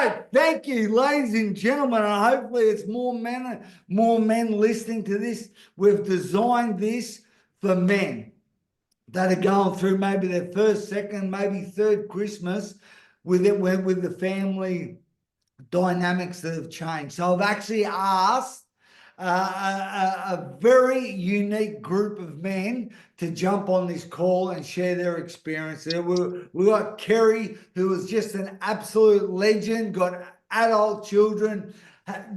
right. Thank you, ladies and gentlemen. And hopefully it's more men listening to this. We've designed this for men that are going through maybe their first, second, maybe third Christmas with the family dynamics that have changed. So I've actually asked a very unique group of men to jump on this call and share their experience. We got Kerry, who was just an absolute legend, got adult children,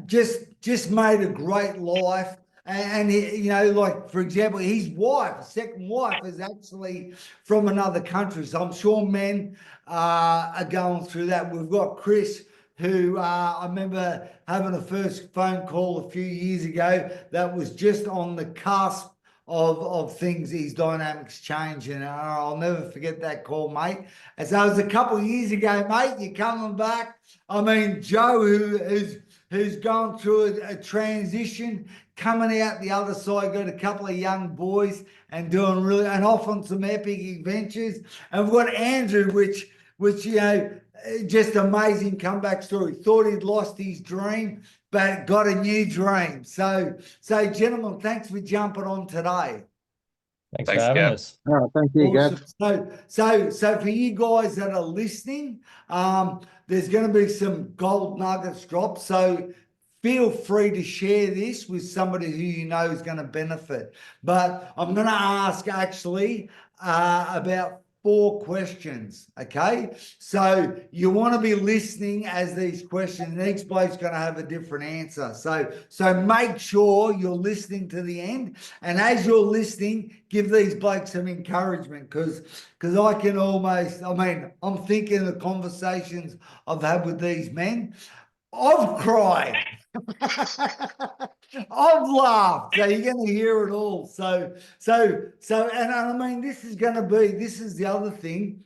just made a great life. And he, like for example, his wife, second wife, is actually from another country. So I'm sure men are going through that. We've got Chris, who I remember having a first phone call a few years ago that was just on the cusp of things, these dynamics changing. And I'll never forget that call, mate. And so it was a couple of years ago, mate. You're coming back. I mean, Joe, who's gone through a transition, coming out the other side, got a couple of young boys and doing really, and off on some epic adventures. And we've got Andrew, which just amazing comeback story. Thought he'd lost his dream, but got a new dream. So gentlemen, thanks for jumping on today. Thanks for having us. Oh, thank you, awesome. Gav. So for you guys that are listening, there's going to be some gold nuggets dropped. So feel free to share this with somebody who you know is going to benefit. But I'm going to ask actually about 4 questions, okay? So you want to be listening as these questions, and each bloke's going to have a different answer. So make sure you're listening to the end, and as you're listening, give these blokes some encouragement, because I can almost, I'm thinking the conversations I've had with these men. I've cried. I've laughed. So you're going to hear it all. So, and I mean, this is the other thing.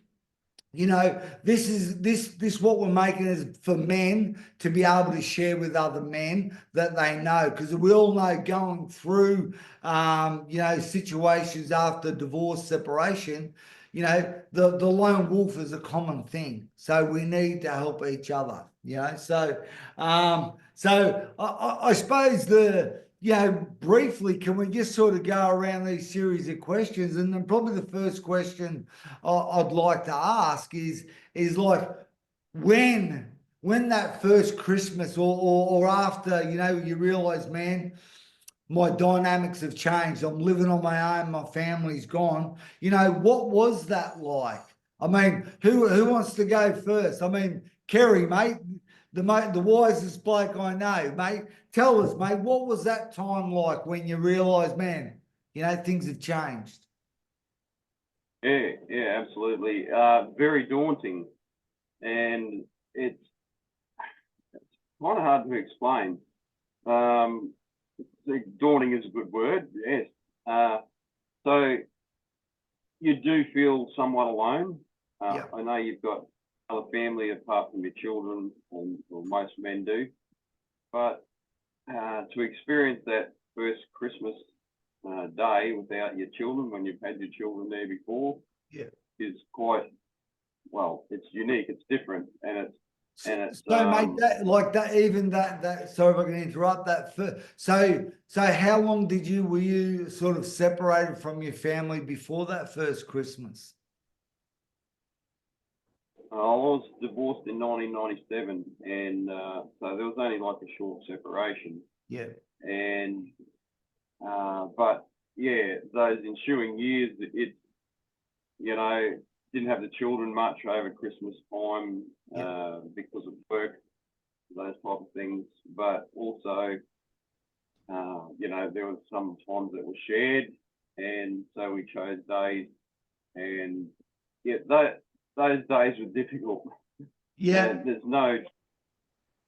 This is what we're making is for men to be able to share with other men that they know, because we all know going through, situations after divorce, separation, the lone wolf is a common thing. So we need to help each other, So I suppose briefly, can we just sort of go around these series of questions? And then probably the first question I'd like to ask is like, when that first Christmas or after, you realize, man, my dynamics have changed. I'm living on my own. My family's gone. What was that like? I mean, who wants to go first? I mean, Kerry, mate, the wisest bloke I know, mate. Tell us, mate, what was that time like when you realised, man, things have changed? Yeah, absolutely. Very daunting, and it's kind of hard to explain. Daunting is a good word, yes. So you do feel somewhat alone. Yeah. I know you've got other family apart from your children, or most men do, but to experience that first Christmas day without your children, when you've had your children there before, is quite, well, it's unique, it's different, and it's so mate, that sorry if I can interrupt that. So how long were you sort of separated from your family before that first Christmas? I was divorced in 1997, and so there was only like a short separation. Yeah. And but yeah, those ensuing years, it didn't have the children much over Christmas time because of work, those type of things. But also, there was some times that were shared, and so we chose days, and those days were difficult. Yeah. There's no,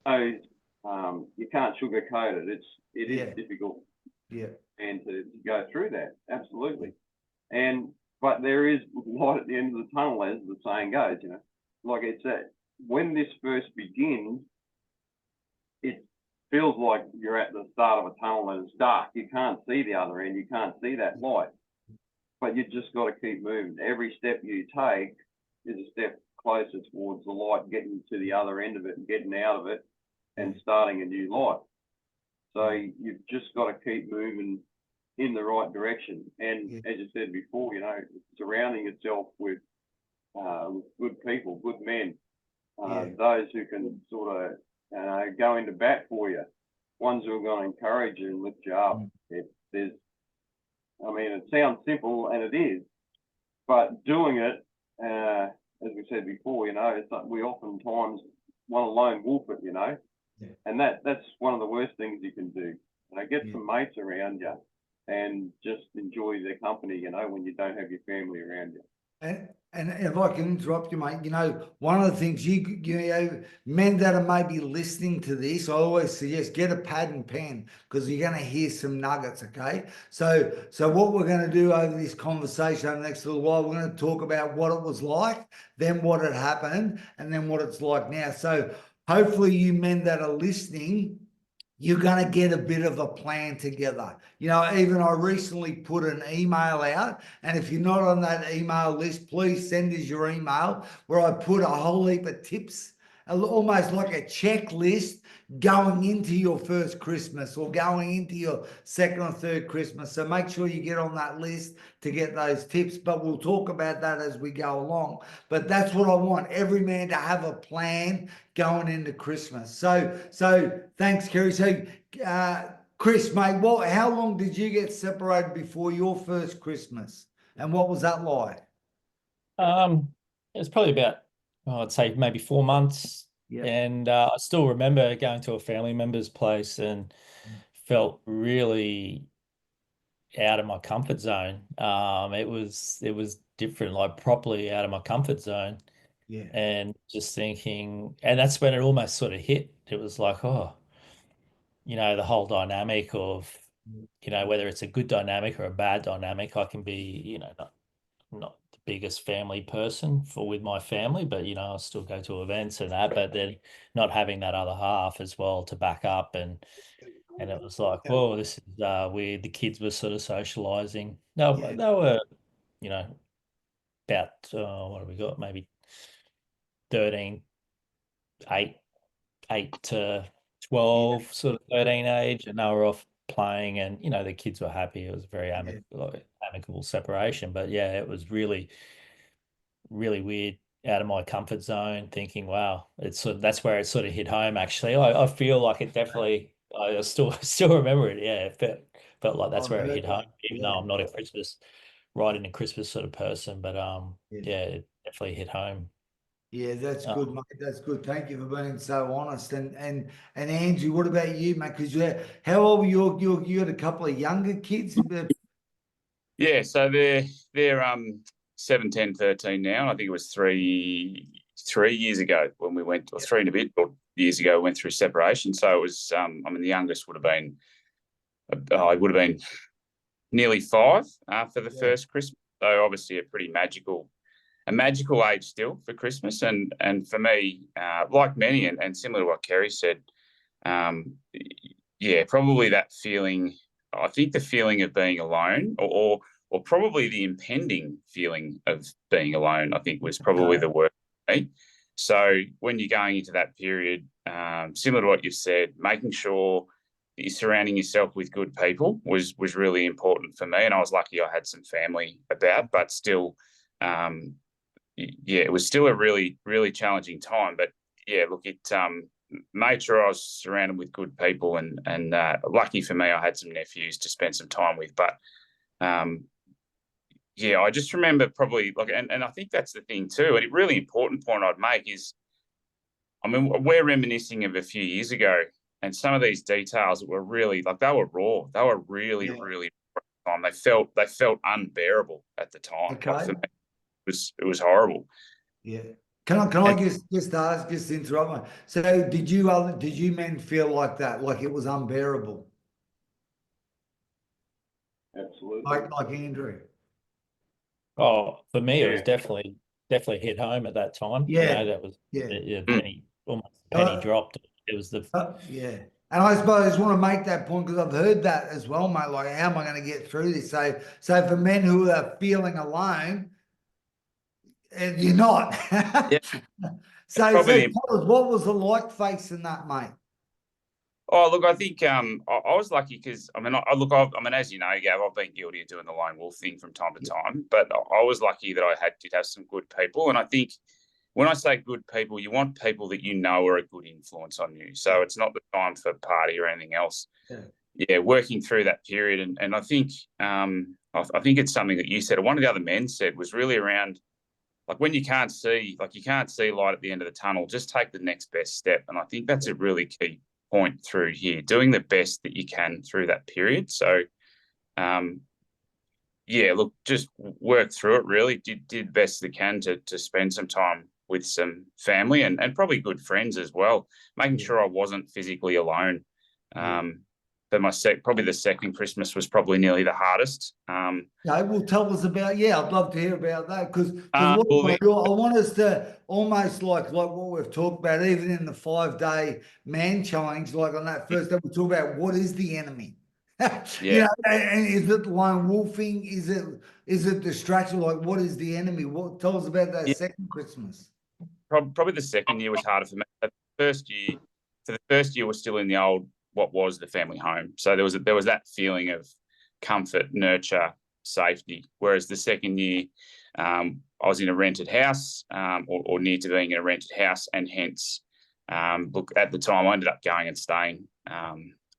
you can't sugarcoat it. It is difficult. Yeah. And to go through that, absolutely. But there is light at the end of the tunnel, as the saying goes. Like it's that when this first begins, it feels like you're at the start of a tunnel and it's dark. You can't see the other end. You can't see that light. But you just got to keep moving. Every step you take is a step closer towards the light, getting to the other end of it and getting out of it and starting a new life. So you've just got to keep moving in the right direction. And as you said before, you know, surrounding yourself with good people, good men, those who can sort of go into bat for you, ones who are going to encourage you and lift you up. I mean, it sounds simple, and it is, but doing it, as we said before, you know, it's like we oftentimes want to lone wolf it, you know, and that's one of the worst things you can do. You know, get some mates around you and just enjoy their company, you know, when you don't have your family around you. And if I can interrupt you, mate, you know, one of the things you know, men that are maybe listening to this, I always suggest get a pad and pen because you're going to hear some nuggets, okay? So what we're going to do over this conversation over the next little while, we're going to talk about what it was like, then what had happened, and then what it's like now. So hopefully you men that are listening, you're going to get a bit of a plan together. You know, even I recently put an email out, and if you're not on that email list, please send us your email where I put a whole heap of tips, almost like a checklist going into your first Christmas or going into your second or third Christmas. So make sure you get on that list to get those tips, but we'll talk about that as we go along. But that's what I want, every man to have a plan going into Christmas. So thanks, Kerry. So Chris, mate, how long did you get separated before your first Christmas? And what was that like? It was probably about, I'd say maybe 4 months. And I still remember going to a family member's place and felt really out of my comfort zone. It was different, like properly out of my comfort zone. And just thinking, and that's when it almost sort of hit. It was like, oh, you know, the whole dynamic of, you know, whether it's a good dynamic or a bad dynamic, I can be, you know, not the biggest family person with my family, but, you know, I still go to events and that, but then not having that other half as well to back up. And it was like, whoa, this is weird. The kids were sort of socializing. No, they were, you know, about, what have we got? Maybe 13, 8 to 12, sort of 13 age, and they were off playing, and, you know, the kids were happy. It was a very amicable separation, but yeah, it was really, really weird, out of my comfort zone, thinking, wow, it's sort of, that's where it sort of hit home. Actually, I feel like it definitely, I still remember it. Yeah, it felt like that's where it hit home, even though I'm not a Christmas, right into Christmas sort of person, but yeah, it definitely hit home. Yeah, that's good, mate. That's good. Thank you for being so honest. And Andrew, what about you, mate? Because how old were you had a couple of younger kids? Yeah, so they're 7, 10, 13 now. And I think it was three years ago when we went, or 3 and a bit years ago, we went through separation. So it was, I mean, the youngest would have been, I would have been nearly 5 for the first Christmas. So obviously a magical age still for Christmas. And for me, like many, and similar to what Kerry said, yeah, probably that feeling, I think the feeling of being alone, or probably the impending feeling of being alone, I think was probably the worst for me. So when you're going into that period, similar to what you've said, making sure that you're surrounding yourself with good people was really important for me. And I was lucky I had some family about, but still, yeah, it was still a really, really challenging time. But yeah, look, it made sure I was surrounded with good people, and lucky for me, I had some nephews to spend some time with. But yeah, I just remember probably like, and I think that's the thing too. And a really important point I'd make is, I mean, we're reminiscing of a few years ago, and some of these details were really like, they were raw. They were really, really raw. They felt unbearable at the time. Okay. Like for me, it was horrible. Yeah. Can I just ask, just interrupt me? So did you men feel like that, like it was unbearable? Absolutely. Like Andrew. Oh, for me, it was definitely hit home at that time. Yeah. You know, that was almost penny dropped. It was the yeah. And I suppose I just want to make that point because I've heard that as well, mate. Like, how am I going to get through this? So for men who are feeling alone, And you're not. Yeah. So, Probably so tell us, what was it like facing that, mate? Oh, look, I think I was lucky because I mean, I mean, as you know, Gav, I've been guilty of doing the lone wolf thing from time to time, but I was lucky that I did have some good people, and I think when I say good people, you want people that you know are a good influence on you. So it's not the time for party or anything else. Yeah, working through that period, and I think I think it's something that you said, or one of the other men said, was really around like when you can't see light at the end of the tunnel, just take the next best step, and I think that's a really key point through here, doing the best that you can through that period. So, yeah, look, just work through it. Really, did best they can to spend some time with some family and probably good friends as well. Making sure I wasn't physically alone. But probably the second Christmas was probably nearly the hardest. Okay, well, tell us about, yeah, I'd love to hear about that because what well, I want us to almost like what we've talked about, even in the 5-day man challenge, like on that first day, we talk about what is the enemy. You know, and is it lone wolfing? Is it distraction? Like, what is the enemy? What tell us about that second Christmas? Probably the second year was harder for me. The first year was still in the old what was the family home. So there was that feeling of comfort, nurture, safety. Whereas the second year, I was in a rented house, or near to being in a rented house, and hence, look, at the time I ended up going and staying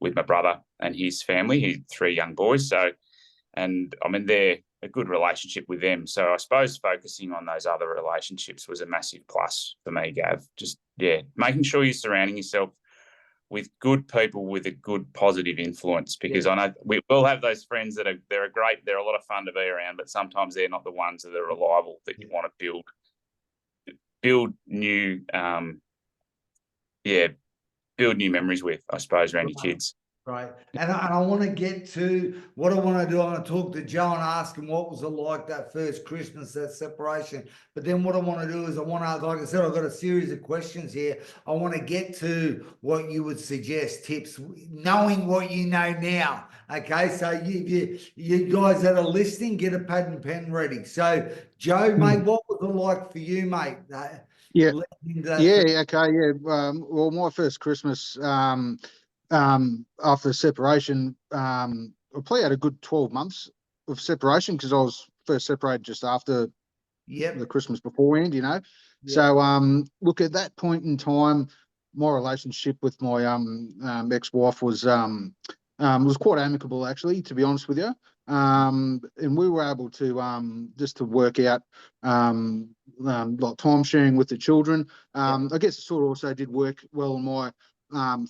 with my brother and his family. He had 3 young boys. So, and I'm in there a good relationship with them. So I suppose focusing on those other relationships was a massive plus for me, Gav. Just, making sure you're surrounding yourself with good people with a good positive influence, because I know we will have those friends that they're a lot of fun to be around, but sometimes they're not the ones that are reliable that you want to build new build new memories with, I suppose, around your kids. Right. And I want to get to what I want to do. I want to talk to Joe and ask him what was it like that first Christmas, that separation. But then what I want to do is like I said, I've got a series of questions here. I want to get to what you would suggest, tips, knowing what you know now. Okay. So you guys that are listening, get a pad and pen ready. So Joe, mate, what was it like for you, mate? Okay. Well, my first Christmas, after separation, I probably had a good 12 months of separation because I was first separated just after the Christmas beforehand, you know. So, look, at that point in time, my relationship with my ex-wife was quite amicable, actually, to be honest with you. And we were able to just to work out like time sharing with the children. I guess it sort of also did work well in my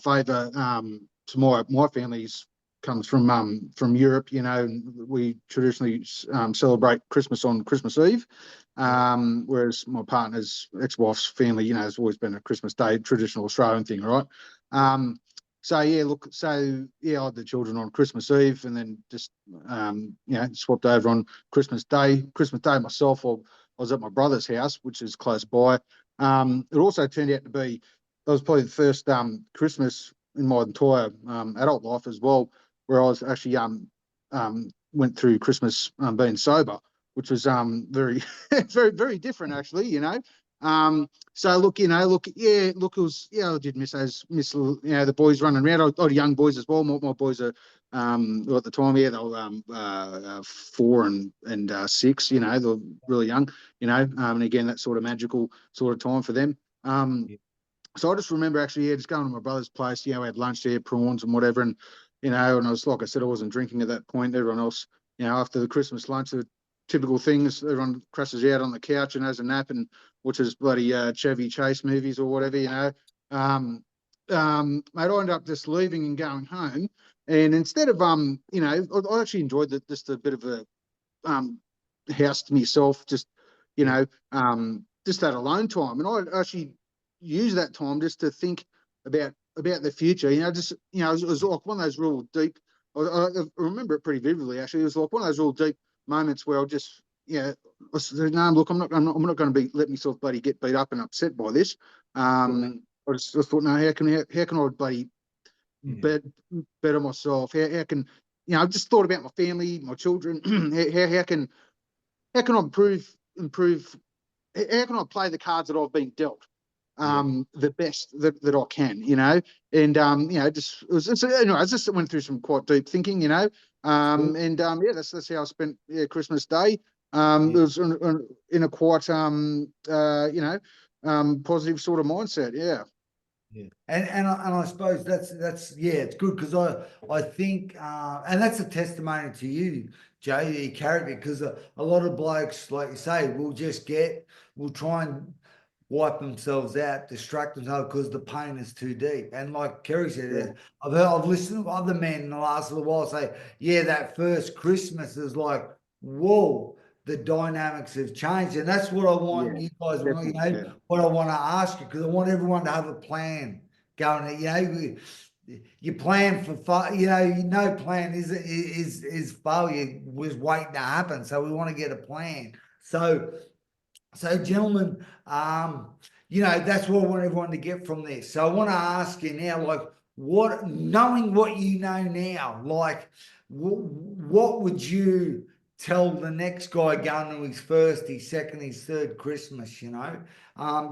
favour. To my family's comes from Europe, you know. We traditionally celebrate Christmas on Christmas Eve, whereas my partner's ex-wife's family, you know, has always been a Christmas Day traditional Australian thing, right? I had the children on Christmas Eve, and then just swapped over on Christmas Day. Christmas Day myself, I was at my brother's house, which is close by. It also turned out to be, that was probably the first Christmas in my entire adult life as well, where I was actually went through Christmas being sober, which was very very very different, actually, you know. It was, I did miss the boys running around. I had young boys as well. My boys are at the time, they were 4 and 6, you know. They're really young, you know, and again, that sort of magical sort of time for them. So I just remember actually, just going to my brother's place. We had lunch there, prawns and whatever, and you know, and I was, like I said, I wasn't drinking at that point. Everyone else, you know, after the Christmas lunch, the typical things, everyone crashes out on the couch and has a nap and watches bloody Chevy Chase movies or whatever, you know. Mate, I ended up just leaving and going home, and instead of I actually enjoyed just a bit of a house to myself, just just that alone time, and I actually use that time just to think about the future. You know, just it was like one of those real deep. I remember it pretty vividly, actually. It was like one of those real deep moments where I just I said, no, look, I'm not going to let myself bloody get beat up and upset by this. I just thought, no, how can I bloody better myself? How can I just thought about my family, my children. how can I improve how can I play the cards that I've been dealt the best that I can, you know? And, you know, anyway, I just went through some quite deep thinking, you know? Yeah, that's how I spent Christmas Day. It was in a quite, you know, positive sort of mindset. Yeah. Yeah, and I suppose that's yeah, it's good because I think and that's a testimony to you, Jay, your character, because a lot of blokes, like you say, will try and wipe themselves out, distract themselves because the pain is too deep. And like Kerry said, I've listened to other men in the last little while say, yeah, that first Christmas is like, whoa, the dynamics have changed. And that's what I want you guys, you know, what I want to ask you, because I want everyone to have a plan going, you know, you plan for, you know, no plan is failure was waiting to happen. So we want to get a plan. So gentlemen, you know, that's what I want everyone to get from this. So I want to ask you now, like, knowing what you know now, like, what would you tell the next guy going to his first, his second, his third Christmas, you know?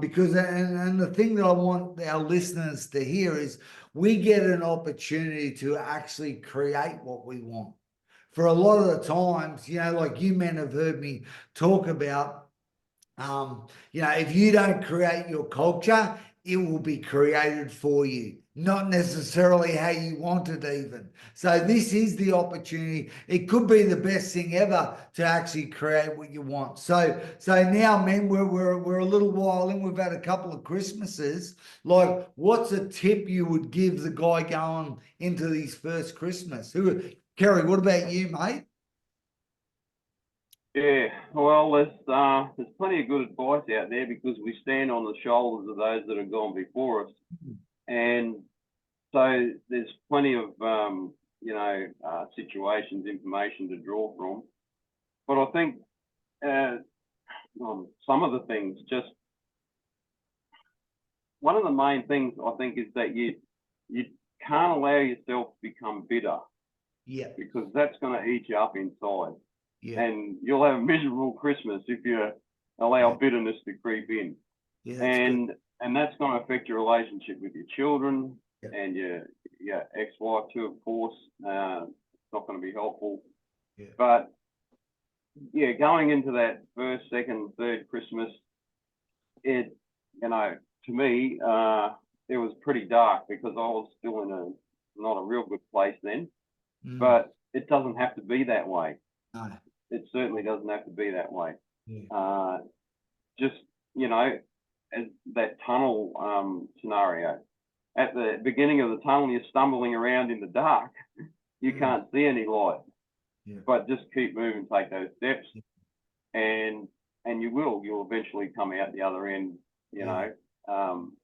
Because, and the thing that I want our listeners to hear is we get an opportunity to actually create what we want. For a lot of the times, you know, like you men have heard me talk about, you know, if you don't create your culture, it will be created for you, not necessarily how you want it even. So this is the opportunity. It could be the best thing ever to actually create what you want. So now, men, we're a little while in. We've had a couple of Christmases. Like, what's a tip you would give the guy going into his first Christmas? Kerry, what about you, mate? Yeah, well, there's plenty of good advice out there because we stand on the shoulders of those that have gone before us, and so there's plenty of you know, situations, information to draw from. But I think some of the things, just one of the main things I think is that you can't allow yourself to become bitter. Yeah, because that's going to eat you up inside. yeah, And you'll have a miserable Christmas if you allow bitterness to creep in. yeah, And that's going to affect your relationship with your children Yeah. and your ex-wife too, of course. It's not going to be helpful. Yeah. But yeah, going into that first, second, third Christmas, it, you know, to me, it was pretty dark because I was still in not a real good place then. But it doesn't have to be that way. No. It certainly doesn't have to be that way. Yeah. Just, you know, as that tunnel scenario. At the beginning of the tunnel, you're stumbling around in the dark. You can't see any light. Yeah. But just keep moving, take those steps, and you'll eventually come out the other end, you know,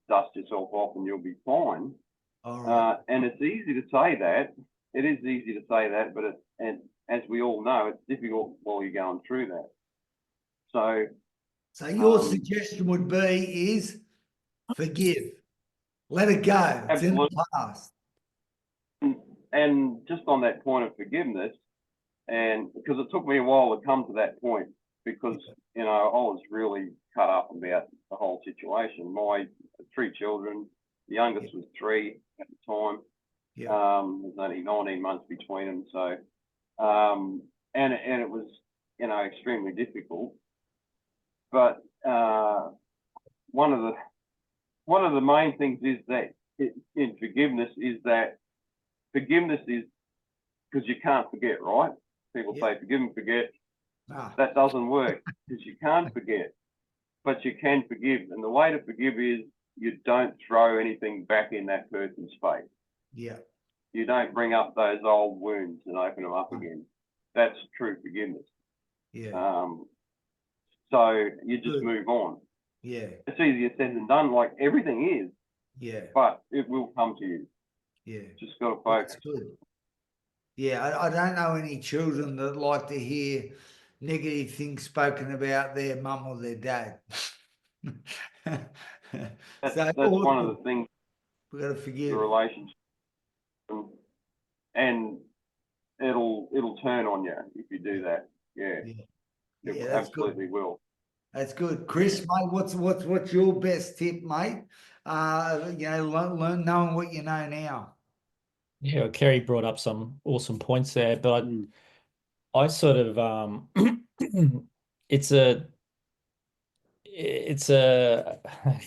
dust yourself off and you'll be fine. All right. And it's easy to say that. It is easy to say that, but and as we all know, it's difficult while you're going through that. So your suggestion would be is forgive, let it go. It's in the past. And just on that point of forgiveness, and because it took me a while to come to that point, because you know I was really cut up about the whole situation. My 3 children, the youngest was 3 at the time. There's only 19 months between them, so and it was, you know, extremely difficult. But one of the main things is that in forgiveness is that forgiveness is because you can't forget, right? People say forgive and forget. That doesn't work because you can't forget, but you can forgive. And the way to forgive is you don't throw anything back in that person's face. Yeah. You don't bring up those old wounds and open them up again. That's true forgiveness. Yeah. So you just move on. Yeah. It's easier said than done, like everything is. Yeah. But it will come to you. Yeah. Just got to focus. That's good. Yeah, I don't know any children that like to hear negative things spoken about their mum or their dad. That's one of the things. We've got to forgive. The relationship. And it'll turn on you if you do that. Yeah. It absolutely will. That's good. Chris, mate, what's your best tip, mate? Learn knowing what you know now. Yeah, Kerry brought up some awesome points there, but I sort of it's a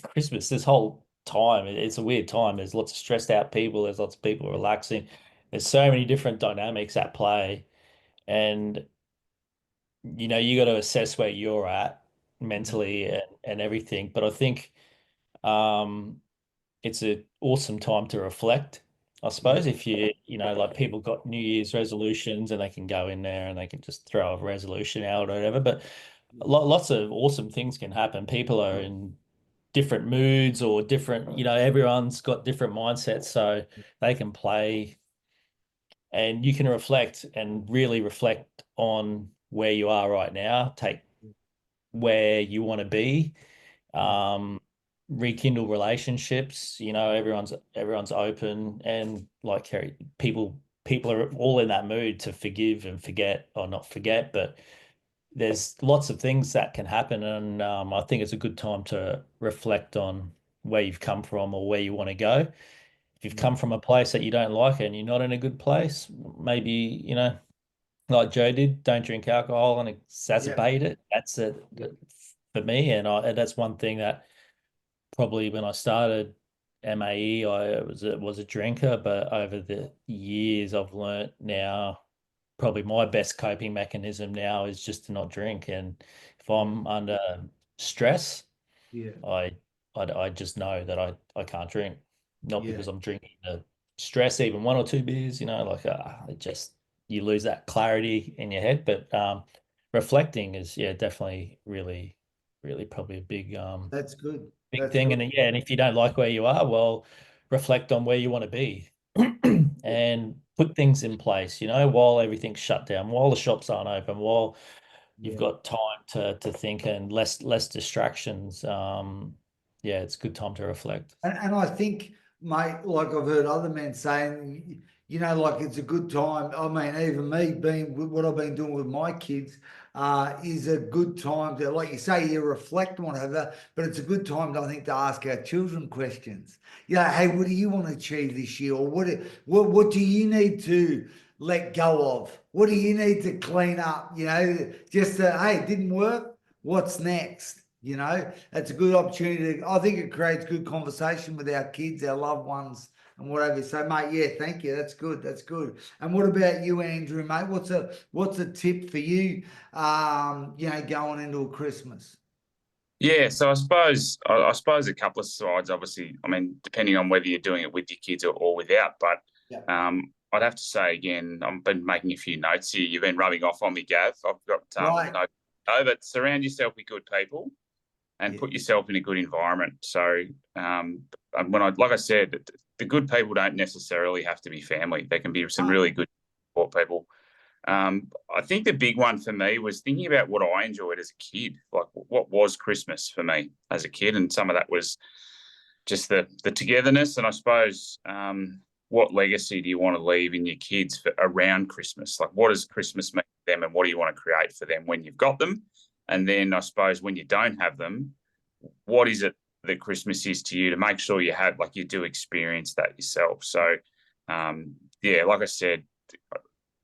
Christmas, this whole time, it's a weird time. There's lots of stressed out people, there's lots of people relaxing. There's so many different dynamics at play. And you got to assess where you're at mentally and everything. But I think it's an awesome time to reflect. I suppose if like people got New Year's resolutions and they can go in there and they can just throw a resolution out or whatever. But lots of awesome things can happen. People are in different moods or different, everyone's got different mindsets, so they can play and you can reflect and really reflect on where you are right now, take where you want to be, rekindle relationships. Everyone's open, and like Kerry, people are all in that mood to forgive and forget, or not forget, but there's lots of things that can happen, and I think it's a good time to reflect on where you've come from or where you want to go. If you've come from a place that you don't like and you're not in a good place, maybe, like Joe did, don't drink alcohol and exacerbate it. That's it for me. And that's one thing that probably when I started MAE, I was a drinker, but over the years I've learnt now probably my best coping mechanism now is just to not drink. And if I'm under stress, I just know that I can't drink, not because I'm drinking to stress, even one or two beers, it just, you lose that clarity in your head. But reflecting is, definitely really, really probably a big That's good. big thing. And and if you don't like where you are, well, reflect on where you want to be and put things in place, while everything's shut down, while the shops aren't open, while you've got time to think and less distractions. It's a good time to reflect. And I think, mate, like I've heard other men saying, like it's a good time. I mean, even me being what I've been doing with my kids, is a good time to, like you say, you reflect on whatever, but it's a good time, I think, to ask our children questions. Hey, what do you want to achieve this year? Or what do you need to let go of? What do you need to clean up? Just hey, it didn't work. What's next? It's a good opportunity. I think it creates good conversation with our kids, our loved ones, and whatever. So, mate, thank you. That's good. That's good. And what about you, Andrew, mate? What's a tip for you? Going into a Christmas. Yeah, so I suppose a couple of sides. Obviously, I mean, depending on whether you're doing it with your kids or without. But I'd have to say again, I've been making a few notes here. You've been rubbing off on me, Gav. I've got notes. But surround yourself with good people and put yourself in a good environment. So like I said, the good people don't necessarily have to be family. They can be some really good support people. I think the big one for me was thinking about what I enjoyed as a kid, like what was Christmas for me as a kid. And some of that was just the togetherness. And I suppose what legacy do you want to leave in your kids around Christmas? Like, what does Christmas mean to them and what do you want to create for them when you've got them? And then I suppose when you don't have them, what is it that Christmas is to you, to make sure you have, like, you do experience that yourself. So, like I said,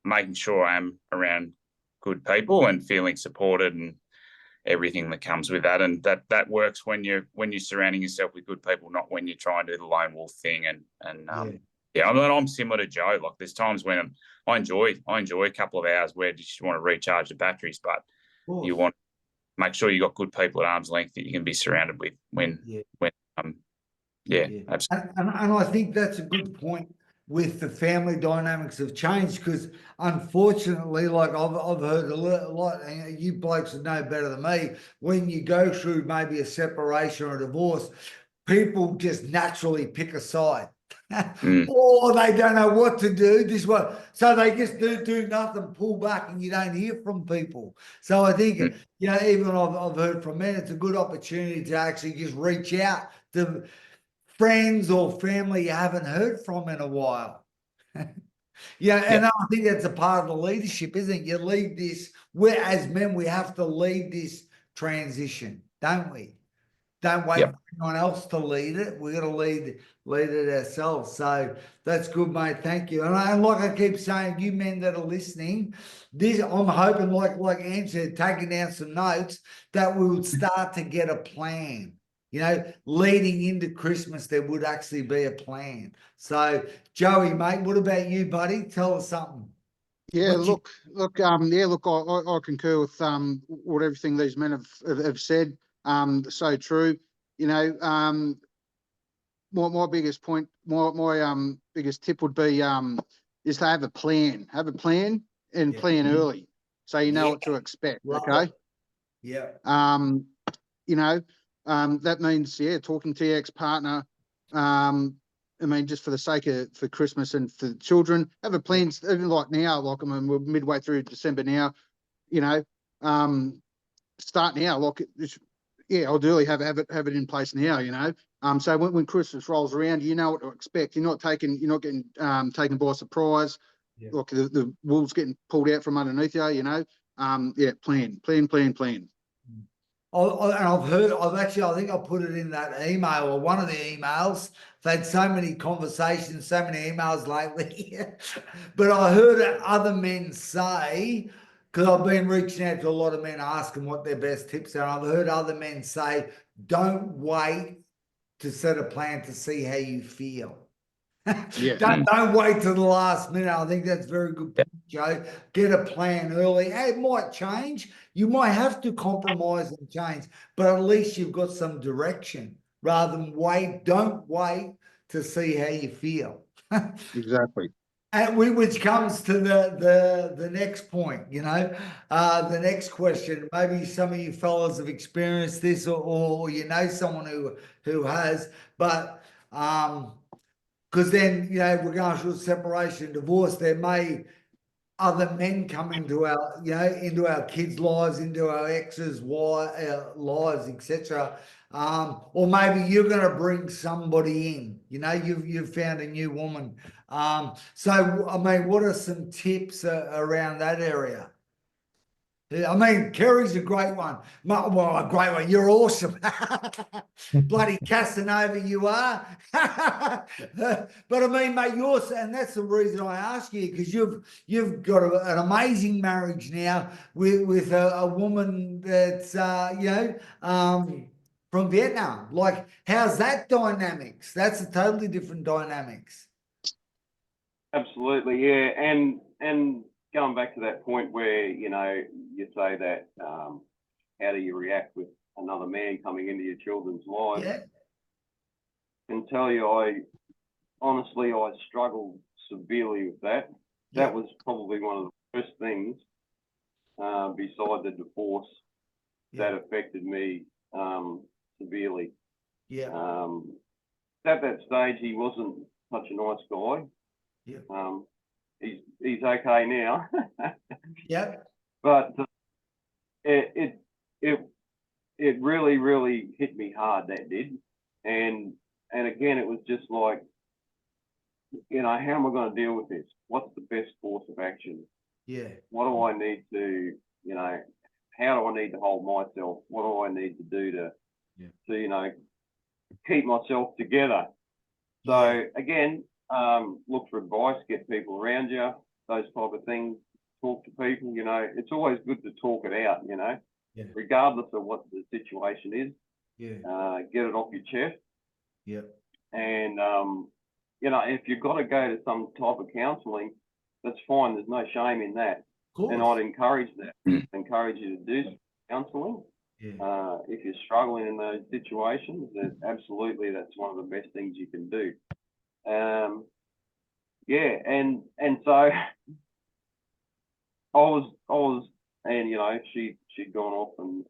making sure I am around good people and feeling supported and everything that comes with that. And that works when you're surrounding yourself with good people, not when you're trying to do the lone wolf thing. I'm similar to Joe. Like, there's times when I enjoy a couple of hours where you just want to recharge the batteries, but you want to make sure you got good people at arm's length that you can be surrounded with absolutely. And I think that's a good point. With the family dynamics have changed, because unfortunately, like I've heard a lot, and you blokes would know better than me, when you go through maybe a separation or a divorce, people just naturally pick a side. Or they don't know what to do. So they just do nothing, pull back, and you don't hear from people. So I think, even I've heard from men, it's a good opportunity to actually just reach out to friends or family you haven't heard from in a while. And I think that's a part of the leadership, isn't it? You lead this, as men, we have to lead this transition, don't we? Don't wait Yep. for anyone else to lead it. We're going to lead it ourselves. So that's good, mate. Thank you. And like I keep saying, you men that are listening, this I'm hoping, like Ange said, taking down some notes, that we would start to get a plan. You know, leading into Christmas, there would actually be a plan. So, Joey, mate, what about you, buddy? Tell us something. Yeah, What I concur with what everything these men have said. So true. You know, my biggest point, my biggest tip would be is to have a plan. Have a plan and plan early, so you know what to expect. Okay. Yeah. You know, that means talking to your ex-partner. I mean, just for the sake of for Christmas and for the children, have a plan. Even like now, like I mean, we're midway through December now. You know, start now. Like, ideally have it in place now. You know, so when Christmas rolls around, you know what to expect. You're not getting taken by surprise. Yeah. Like the wool's getting pulled out from underneath you. You know, plan. I think I put it in that email or one of the emails. I've had so many conversations, so many emails lately. But I heard other men say, because I've been reaching out to a lot of men asking what their best tips are. I've heard other men say, don't wait to set a plan to see how you feel. Yeah. Don't wait till the last minute. I think that's very good point, Joe. Get a plan early. Hey, it might change. You might have to compromise and change, but at least you've got some direction rather than wait. Don't wait to see how you feel. Exactly. And which comes to the next point, the next question. Maybe some of you fellas have experienced this, or you know someone who has, but because then, we're going through a separation, divorce, there may other men come into our kids' lives, into our exes' lives, etc. Or maybe you're going to bring somebody in. You've found a new woman. So I mean, what are some tips around that area? I mean, Kerry's a great one. Well, a great one. You're awesome. Bloody Casanova you are. But I mean, mate, and that's the reason I ask you, because you've got an amazing marriage now with a woman that's, from Vietnam. Like, how's that dynamics? That's a totally different dynamics. Absolutely, yeah. And going back to that point where, you say that, how do you react with another man coming into your children's lives? Yeah. I can tell you, I struggled severely with that. Yeah. That was probably one of the first things, beside the divorce, that affected me severely. Yeah. At that stage, he wasn't such a nice guy. Yeah. He's okay now. Yeah. But it really, really hit me hard, that did. And again, it was just like, how am I going to deal with this? What's the best course of action? Yeah. What do I need to, how do I need to hold myself? What do I need to do to keep myself together? So again, look for advice, get people around you, those type of things. Talk to people. It's always good to talk it out. Regardless of what the situation is. Get it off your chest. And if you've got to go to some type of counselling, that's fine. There's no shame in that. And I'd encourage that. Encourage you to do counselling. If you're struggling in those situations, then absolutely that's one of the best things you can do. And so I was, and she'd gone off and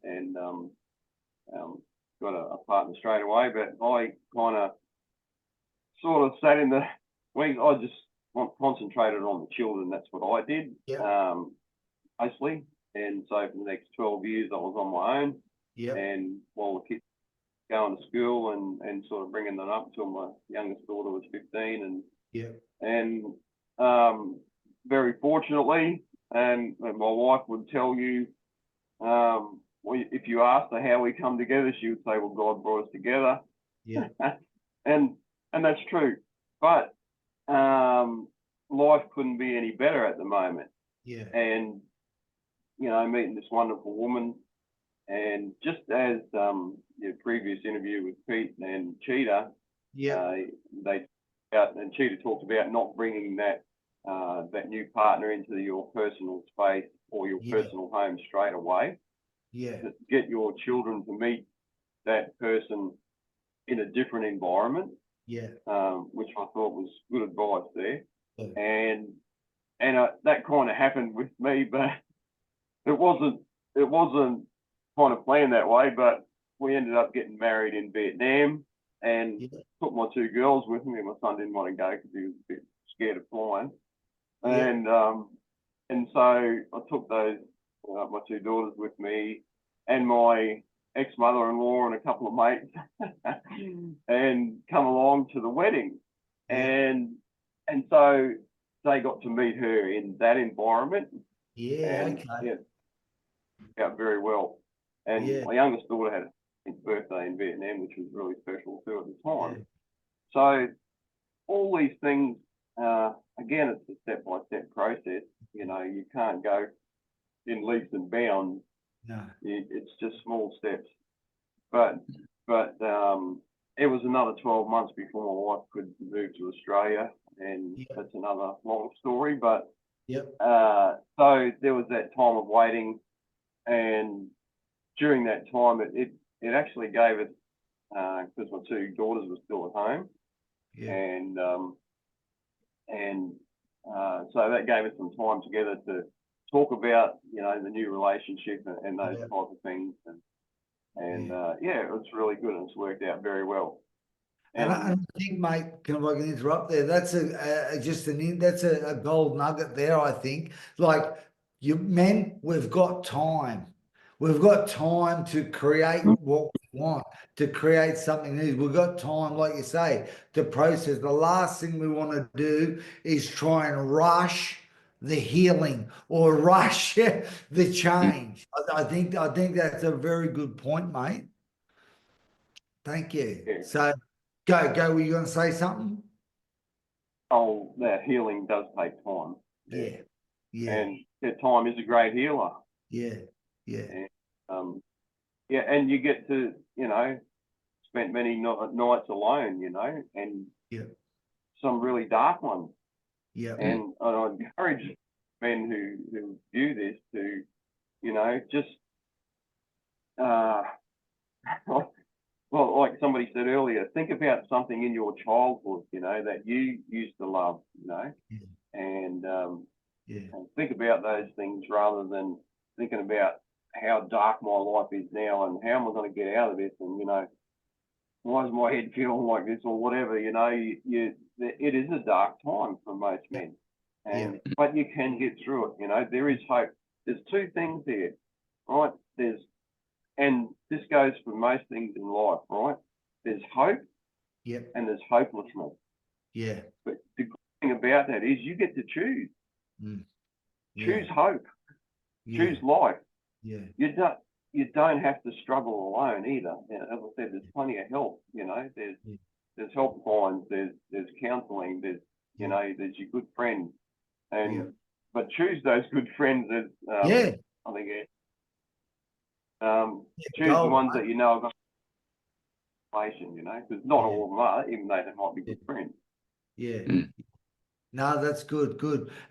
got a partner straight away, but I kind of sort of sat in the wings. I just concentrated on the children. That's what I did, mostly. And so for the next 12 years, I was on my own. And while the kids going to school and sort of bringing them up till my youngest daughter was 15, and very fortunately, and my wife would tell you, if you asked her how we come together, she would say, well, God brought us together. Yeah. and that's true. But life couldn't be any better at the moment. Yeah. And, you know, meeting this wonderful woman, and just as your previous interview with Pete and Cheetah, Yeah. and Cheetah talked about not bringing that new partner into your personal space or your personal home straight away. Yeah. Get your children to meet that person in a different environment. Yeah. Which I thought was good advice there. Yeah. And that kind of happened with me, but it wasn't kind of planned that way. But we ended up getting married in Vietnam, and took my two girls with me. My son didn't want to go because he was a bit scared of flying. And so I took those my two daughters with me, and my ex-mother-in-law and a couple of mates, and come along to the wedding. And so they got to meet her in that environment. Yeah. Yeah, out very well. And my youngest daughter had his birthday in Vietnam, which was really special too at the time. So all these things, again, it's a step-by-step process. You know, you can't go in leaps and bounds. No. It's just small steps. But it was another 12 months before my wife could move to Australia, and that's another long story. But so there was that time of waiting, and during that time, it actually gave us, because my two daughters were still at home, and so that gave us some time together to talk about, you know, the new relationship and those type of things, and it was really good, and it's worked out very well. And I think, mate, if I can interrupt there, that's that's a gold nugget there. I think, like, men, we've got time. We've got time to create what we want, to create something new. We've got time, like you say, to process. The last thing we want to do is try and rush the healing or rush the change. I think that's a very good point, mate. Thank you. Yeah. So go. Were you going to say something? Oh, that healing does take time. Yeah. And that time is a great healer. Yeah. And, and you get to, you know, spend many nights alone, you know, and some really dark ones. Yeah. And I encourage men who do this to, you know, just well, like somebody said earlier, think about something in your childhood, you know, that you used to love, you know, and think about those things rather than thinking about how dark my life is now and how am I going to get out of this, and, you know, why is my head feeling like this or whatever, you know, it is a dark time for most men, but you can get through it, you know, there is hope. There's two things here, right? And this goes for most things in life, right? There's hope, and there's hopelessness. Yeah. But the good thing about that is you get to choose. Choose hope. Choose life. Yeah. You don't have to struggle alone either. You know, as I said, there's plenty of help. You know, there's helplines, there's counselling, there's you know, there's your good friends, and but choose those good friends as I think. Choose the ones that you know are going to, you know, because not all of them are, even though they might be good friends. Yeah. No, that's good.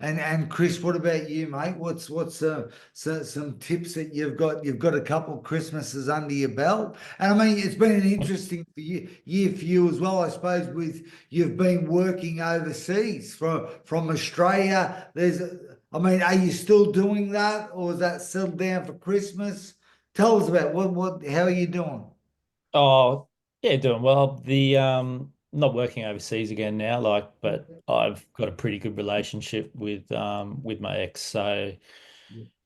And Chris, what about you, mate? What's some tips that you've got? You've got a couple of Christmases under your belt, and I mean it's been an interesting year for you as well, I suppose. With you've been working overseas from Australia. I mean, are you still doing that, or is that settled down for Christmas? Tell us about how are you doing? Oh, yeah, doing well. Not working overseas again now, but I've got a pretty good relationship with my ex. So,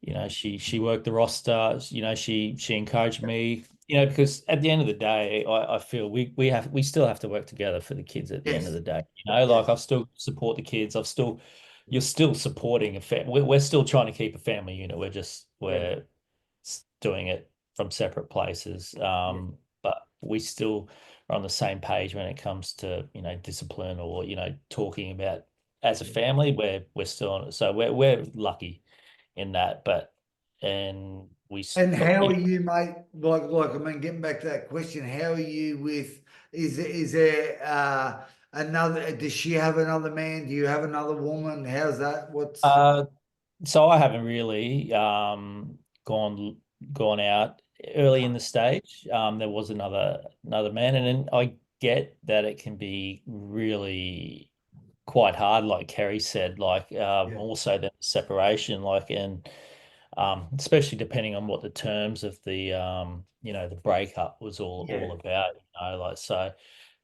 you know, she worked the roster, you know, she encouraged me, you know, because at the end of the day, I feel we still have to work together for the kids at the end of the day. You know, like I've still support the kids. You're still supporting a family. We're still trying to keep a family unit. We're doing it from separate places. But we still are on the same page when it comes to, you know, discipline or, you know, talking about as a family, we're still on it. So we're lucky in that, and how are you, mate? Like I mean, getting back to that question, how are you with? Is there another? Does she have another man? Do you have another woman? How's that? What's so I haven't really gone out early in the stage. There was another man, and then I get that it can be really quite hard, like Kerry said, like also the separation, like, and especially depending on what the terms of the you know, the breakup was all about, you know, like, so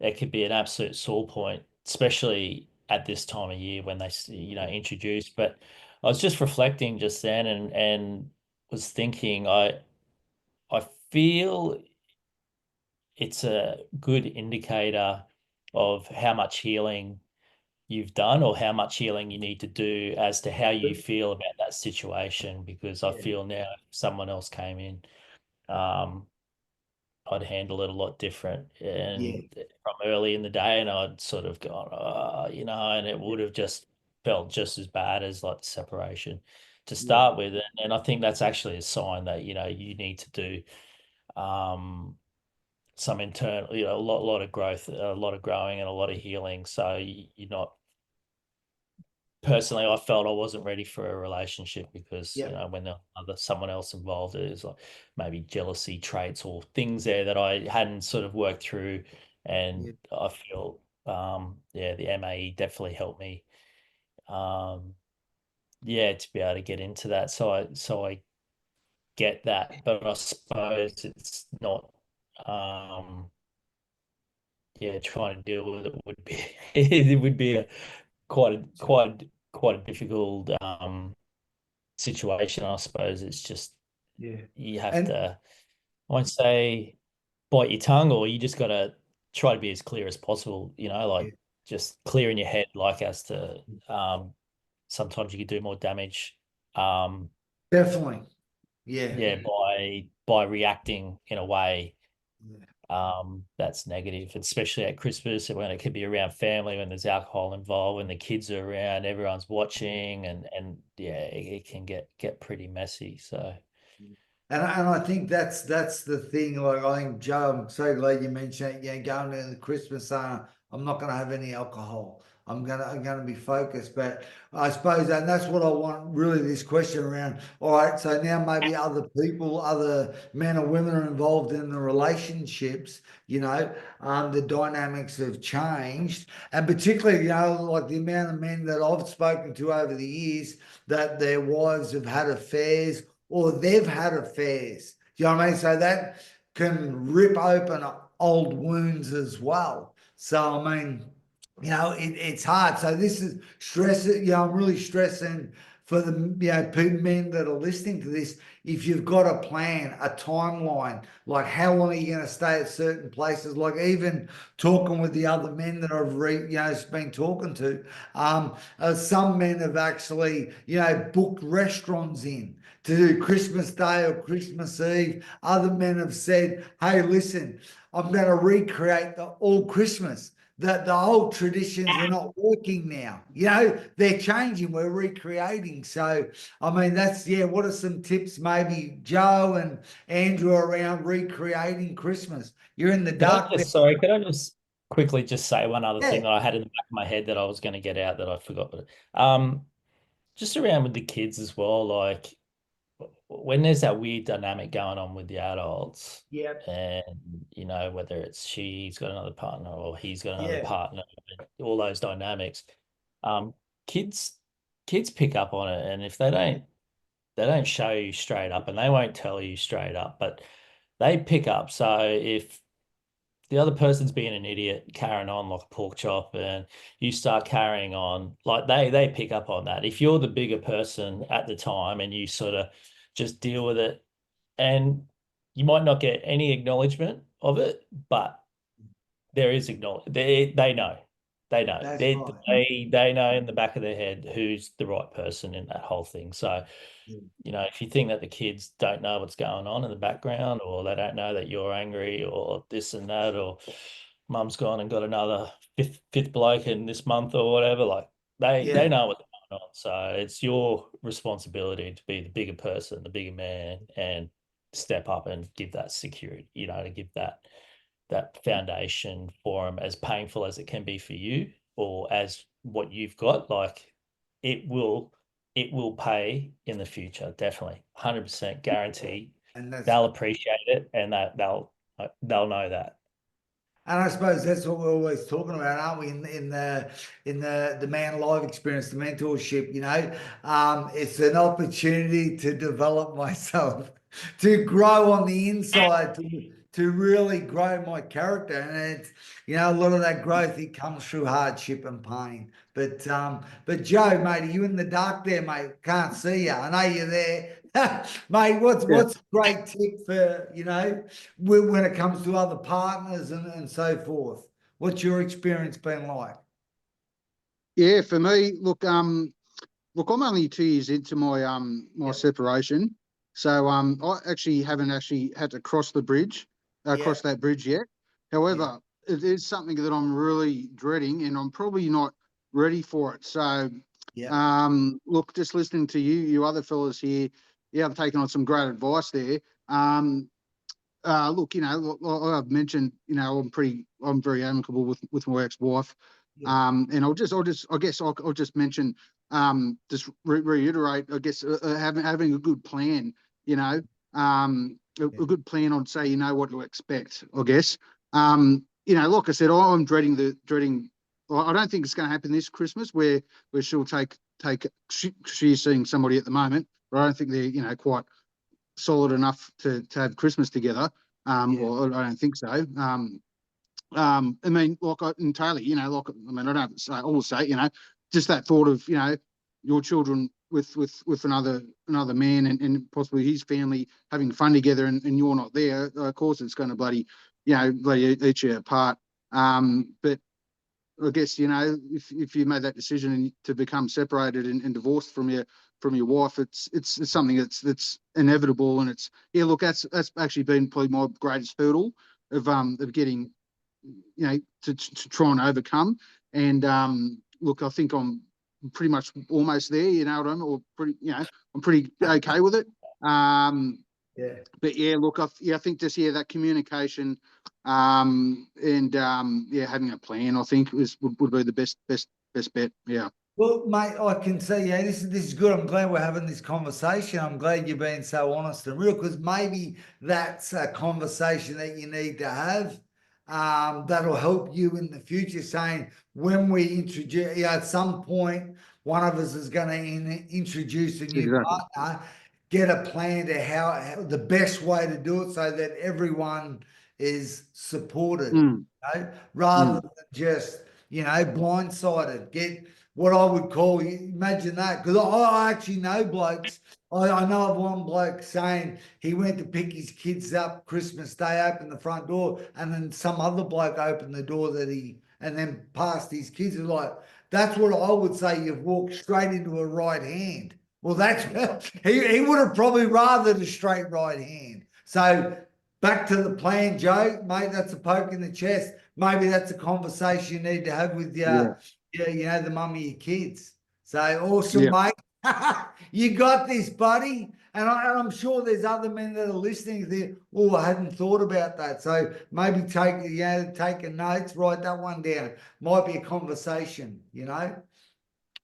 it could be an absolute sore point, especially at this time of year when they, you know, introduce. But I was just reflecting just then, and was thinking, I feel it's a good indicator of how much healing you've done or how much healing you need to do as to how you feel about that situation. Because I feel now if someone else came in, I'd handle it a lot different, and from early in the day, and I'd sort of gone, you know, and it would have just felt just as bad as like the separation to start with. And I think that's actually a sign that, you know, you need to do some internal, you know, a lot of growth, a lot of growing and a lot of healing. So you're not, personally, I felt I wasn't ready for a relationship because, you know, when there's someone else involved, it was like maybe jealousy traits or things there that I hadn't sort of worked through. And I feel, the MAE definitely helped me, to be able to get into that. So I get that, but I suppose it's not, trying to deal with it would be, it would be quite a difficult situation. I suppose it's just you have to, I won't say bite your tongue, or you just got to try to be as clear as possible, you know, like just clear in your head, like as to sometimes you could do more damage definitely, by reacting in a way that's negative, especially at Christmas when it could be around family, when there's alcohol involved, when the kids are around, everyone's watching, and it can get pretty messy. So and I think that's the thing. Like I think, Joe, I'm so glad you mentioned it. Yeah, going into Christmas, I'm not going to have any alcohol. I'm gonna be focused. But I suppose, and that's what I want really this question around. All right, so now maybe other people, other men or women are involved in the relationships. You know, the dynamics have changed, and particularly, you know, like the amount of men that I've spoken to over the years that their wives have had affairs or they've had affairs. You know what I mean? So that can rip open old wounds as well. So, I mean, you know, it's hard. So this is stressing, you know, I'm really stressing for the, you know, men that are listening to this. If you've got a plan, a timeline, like how long are you going to stay at certain places? Like even talking with the other men that I've been talking to, some men have actually, you know, booked restaurants in to do Christmas Day or Christmas Eve. Other men have said, hey, listen, I'm going to recreate the all Christmas. That the old traditions are not working now. You know, they're changing. We're recreating. So, I mean, what are some tips maybe, Joe and Andrew, around recreating Christmas? You're in the dark. Could I just quickly just say one other thing that I had in the back of my head that I was going to get out that I forgot. Just around with the kids as well, like when there's that weird dynamic going on with the adults, and you know, whether it's she's got another partner or he's got another partner, all those dynamics, kids pick up on it, and if they don't show you straight up, and they won't tell you straight up, but they pick up. So if the other person's being an idiot, carrying on like a pork chop, and you start carrying on, like they pick up on that. If you're the bigger person at the time and you sort of just deal with it, and you might not get any acknowledgement of it, but there is they know. They know. That's They right. they know in the back of their head who's the right person in that whole thing. So, you know, if you think that the kids don't know what's going on in the background, or they don't know that you're angry or this and that, or mum's gone and got another fifth bloke in this month or whatever, like they know what's going on. So it's your responsibility to be the bigger person, the bigger man, and step up and give that security, you know, to give that foundation for them, as painful as it can be for you, or as what you've got. Like, it will pay in the future, definitely, 100% guarantee. And that's They'll appreciate it, and that they'll know that. And I suppose that's what we're always talking about, aren't we? In the man life experience, the mentorship. You know, it's an opportunity to develop myself, to grow on the inside, to really grow my character. And it's, you know, a lot of that growth, it comes through hardship and pain. But Joe, mate, are you in the dark there, mate? Can't see you. I know you're there. Mate, what's a great tip for, you know, when it comes to other partners and so forth? What's your experience been like? Yeah, for me, look, I'm only 2 years into my separation, so I actually haven't actually had to cross that bridge yet. However, it is something that I'm really dreading, and I'm probably not ready for it. So, look, just listening to you other fellas here, I've taken on some great advice there. Look, you know, like I've mentioned, you know, I'm very amicable with my ex-wife. And I guess I'll just mention, just reiterate, I guess, having a good plan, you know, a good plan on, say, you know, what to expect, I guess. You know, like I said, I'm dreading. Well, I don't think it's going to happen this Christmas where she'll she's seeing somebody at the moment, but I don't think they're, you know, quite solid enough to have Christmas together. Or I don't think so. I mean, like, entirely, you know, like, I mean, I don't have to say, I will say, you know, just that thought of, you know, your children with another man and possibly his family having fun together, and you're not there. Of course, it's going to bloody eat you apart. But I guess, you know, if you made that decision to become separated and divorced from your wife, it's something that's inevitable, and look, that's actually been probably my greatest hurdle of getting, you know, to try and overcome. And look, I think I'm pretty much almost there, you know what I mean, or pretty, you know, I'm pretty okay with it. But look, I think just that communication, and having a plan, I think would be the best bet. Yeah. Well, mate, I can see, this is good. I'm glad we're having this conversation. I'm glad you're being so honest and real, because maybe that's a conversation that you need to have. That'll help you in the future, saying when we introduce, at some point, one of us is going to introduce a new partner, get a plan to how the best way to do it so that everyone is supported, you know, rather than just, you know, blindsided. Get what I would call, imagine that, because I actually know blokes. I know of one bloke saying he went to pick his kids up Christmas Day, opened the front door, and then some other bloke opened the door and then passed his kids. It's like, that's what I would say. You've walked straight into a right hand. Well, that's he would have probably rather the straight right hand. So back to the plan, Joe, mate. That's a poke in the chest. Maybe that's a conversation you need to have with you know, the mum of your kids. So awesome, mate. You got this, buddy. And I'm sure there's other men that are listening there. Oh, I hadn't thought about that. So maybe take a notes, write that one down. Might be a conversation, you know.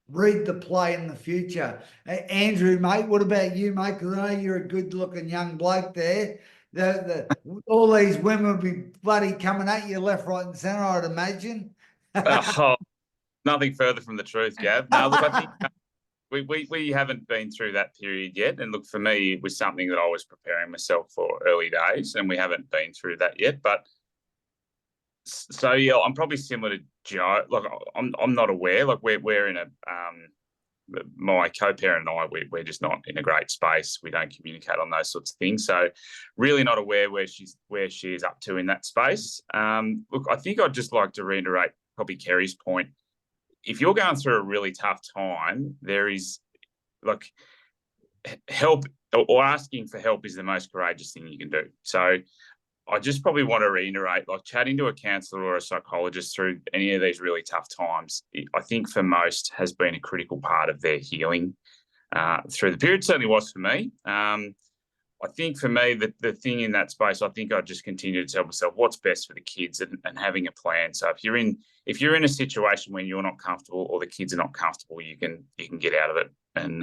Read the play in the future. Andrew, mate, what about you, mate? Because I know you're a good-looking young bloke there. All these women would be bloody coming at you left, right, and centre, I'd imagine. Nothing further from the truth, Gav. No, look, I think we haven't been through that period yet. And look, for me, it was something that I was preparing myself for early days, and we haven't been through that yet. But so I'm probably similar to Joe. Like, I'm not aware. Like, we're in a my co-parent and I, we're just not in a great space. We don't communicate on those sorts of things. So really not aware where she is up to in that space. Look, I think I'd just like to reiterate probably Kerry's point, if you're going through a really tough time, there is like help or asking for help is the most courageous thing you can do. So I just probably want to reiterate, like chatting to a counsellor or a psychologist through any of these really tough times, I think for most has been a critical part of their healing through the period. Certainly was for me. I think for me, the thing in that space, I think I just continue to tell myself what's best for the kids and having a plan. So if you're in a situation when you're not comfortable or the kids are not comfortable, you can get out of it and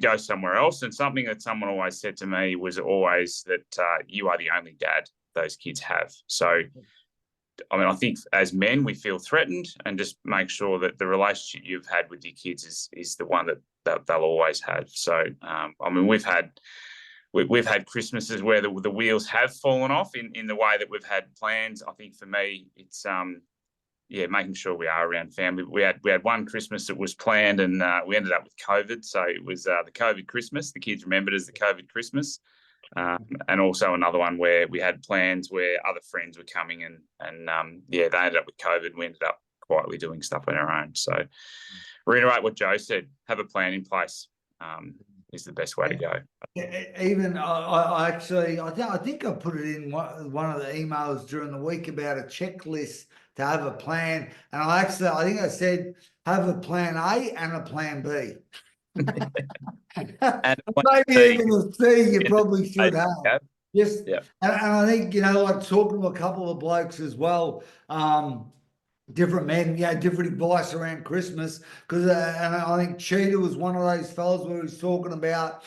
go somewhere else. And something that someone always said to me was always that you are the only dad those kids have. So I mean, I think as men, we feel threatened, and just make sure that the relationship you've had with your kids is the one that they'll always have. So, I mean, we've had Christmases where the wheels have fallen off in the way that we've had plans. I think for me, it's making sure we are around family. We had one Christmas that was planned, and we ended up with COVID, so it was the COVID Christmas. The kids remembered as the COVID Christmas. And also another one where we had plans where other friends were coming and they ended up with COVID. We ended up quietly doing stuff on our own. So reiterate what Joe said, have a plan in place is the best way to go. Even I think I put it in one of the emails during the week about a checklist to have a plan. And I think I said, have a plan A and a plan B. And maybe even a C you probably should have. And I think, like talking to a couple of blokes as well, different men, different advice around Christmas. Because and I think Cheetah was one of those fellas where he was talking about,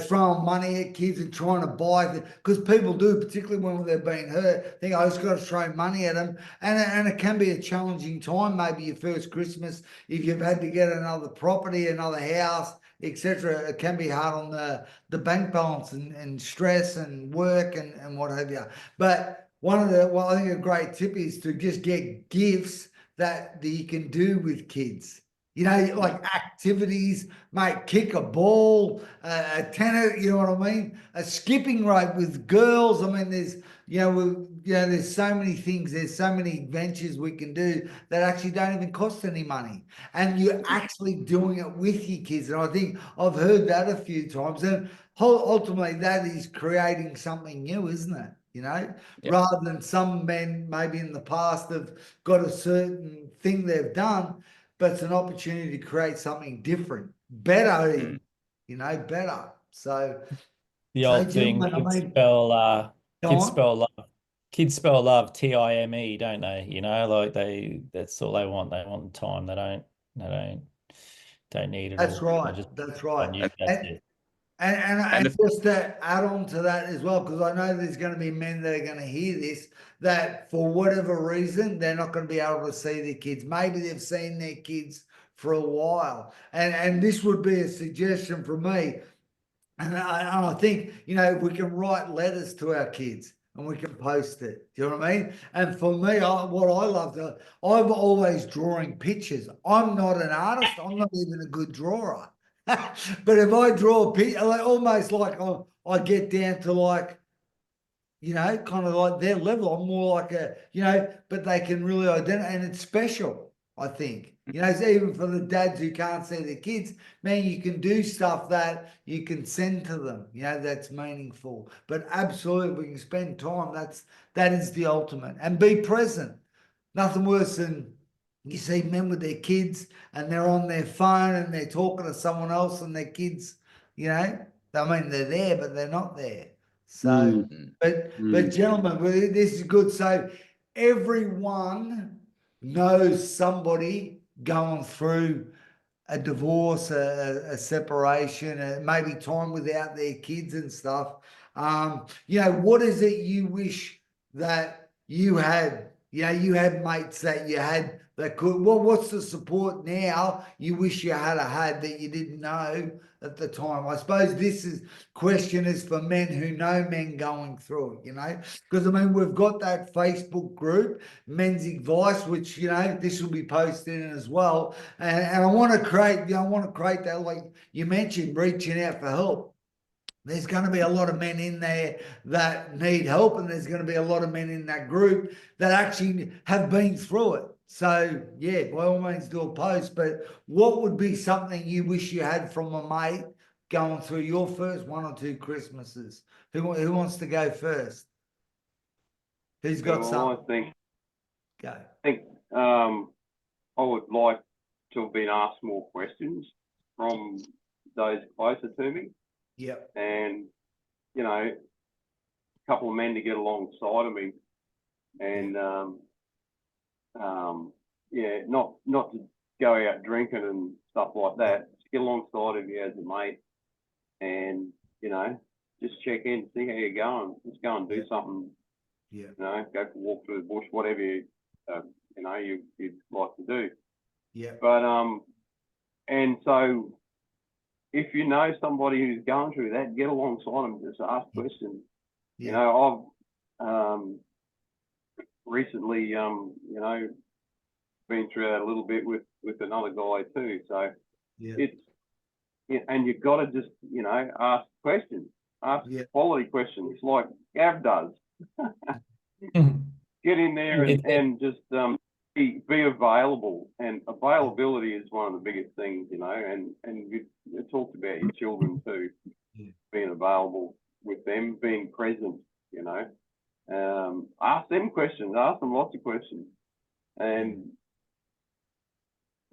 throwing money at kids and trying to buy because people do, particularly when they've been hurt, think, I just got to throw money at them. And it can be a challenging time, maybe your first Christmas, if you've had to get another property, another house, etc. It can be hard on the bank balance and stress and work and what have you. But I think a great tip is to just get gifts that you can do with kids. Like activities, mate, kick a ball, a tennis, you know what I mean? A skipping rope with girls. I mean, there's, there's so many things, there's so many adventures we can do that actually don't even cost any money. And you're actually doing it with your kids. And I think I've heard that a few times. And ultimately that is creating something new, isn't it? Rather than some men maybe in the past have got a certain thing they've done, but it's an opportunity to create something different, better, better. So the old thing, kids spell love TIME, don't they? Like that's all they want. They want the time. They don't need it. That's all. right. That's right. And And just to add on to that as well, because I know there's going to be men that are going to hear this, that for whatever reason, they're not going to be able to see their kids. Maybe they've seen their kids for a while. And this would be a suggestion from me. And I think, if we can write letters to our kids and we can post it. Do you know what I mean? And for me, what I love I'm always drawing pictures. I'm not an artist. I'm not even a good drawer. But if I draw a picture, almost like I get down to like, kind of like their level. I'm more like but they can really identify, and it's special, I think. Even for the dads who can't see their kids, man, you can do stuff that you can send to them, that's meaningful. But absolutely, we can spend time. That is the ultimate. And be present. Nothing worse than you see men with their kids and they're on their phone and they're talking to someone else and their kids, they're there, but they're not there. So, but gentlemen, this is good. So everyone knows somebody going through a divorce, a separation, maybe time without their kids and stuff. What is it you wish that you had? You had mates that you had that could. Well, what's the support now you wish you had that you didn't know at the time? I suppose this question is for men who know men going through it, because we've got that Facebook group, Men's Advice, which this will be posted in as well, and I want to create that, like you mentioned, reaching out for help. There's going to be a lot of men in there that need help, and there's going to be a lot of men in that group that actually have been through it. So, yeah, by all means do a post, but what would be something you wish you had from a mate going through your first 1 or 2 Christmases? Who wants to go first? Who's got something? I think I would like to have been asked more questions from those closer to me. Yep. And, you know, a couple of men to get alongside of me and, yeah, not to go out drinking and stuff like that. Just get alongside of you as a mate and, you know, just check in, see how you're going. Just go and do something. Yeah. You know, go for a walk through the bush, whatever you know, you'd like to do. Yeah. But and so if you know somebody who's going through that, get alongside them, just ask questions. Yeah. You know, I've recently you know, been through that a little bit with another guy too. So and you've got to just, you know, ask questions, ask quality questions like Gav does. Get in there and just be available, and availability is one of the biggest things, you know, and you talked about your children too, being available with them, being present, you know. Ask them questions, ask them lots of questions. And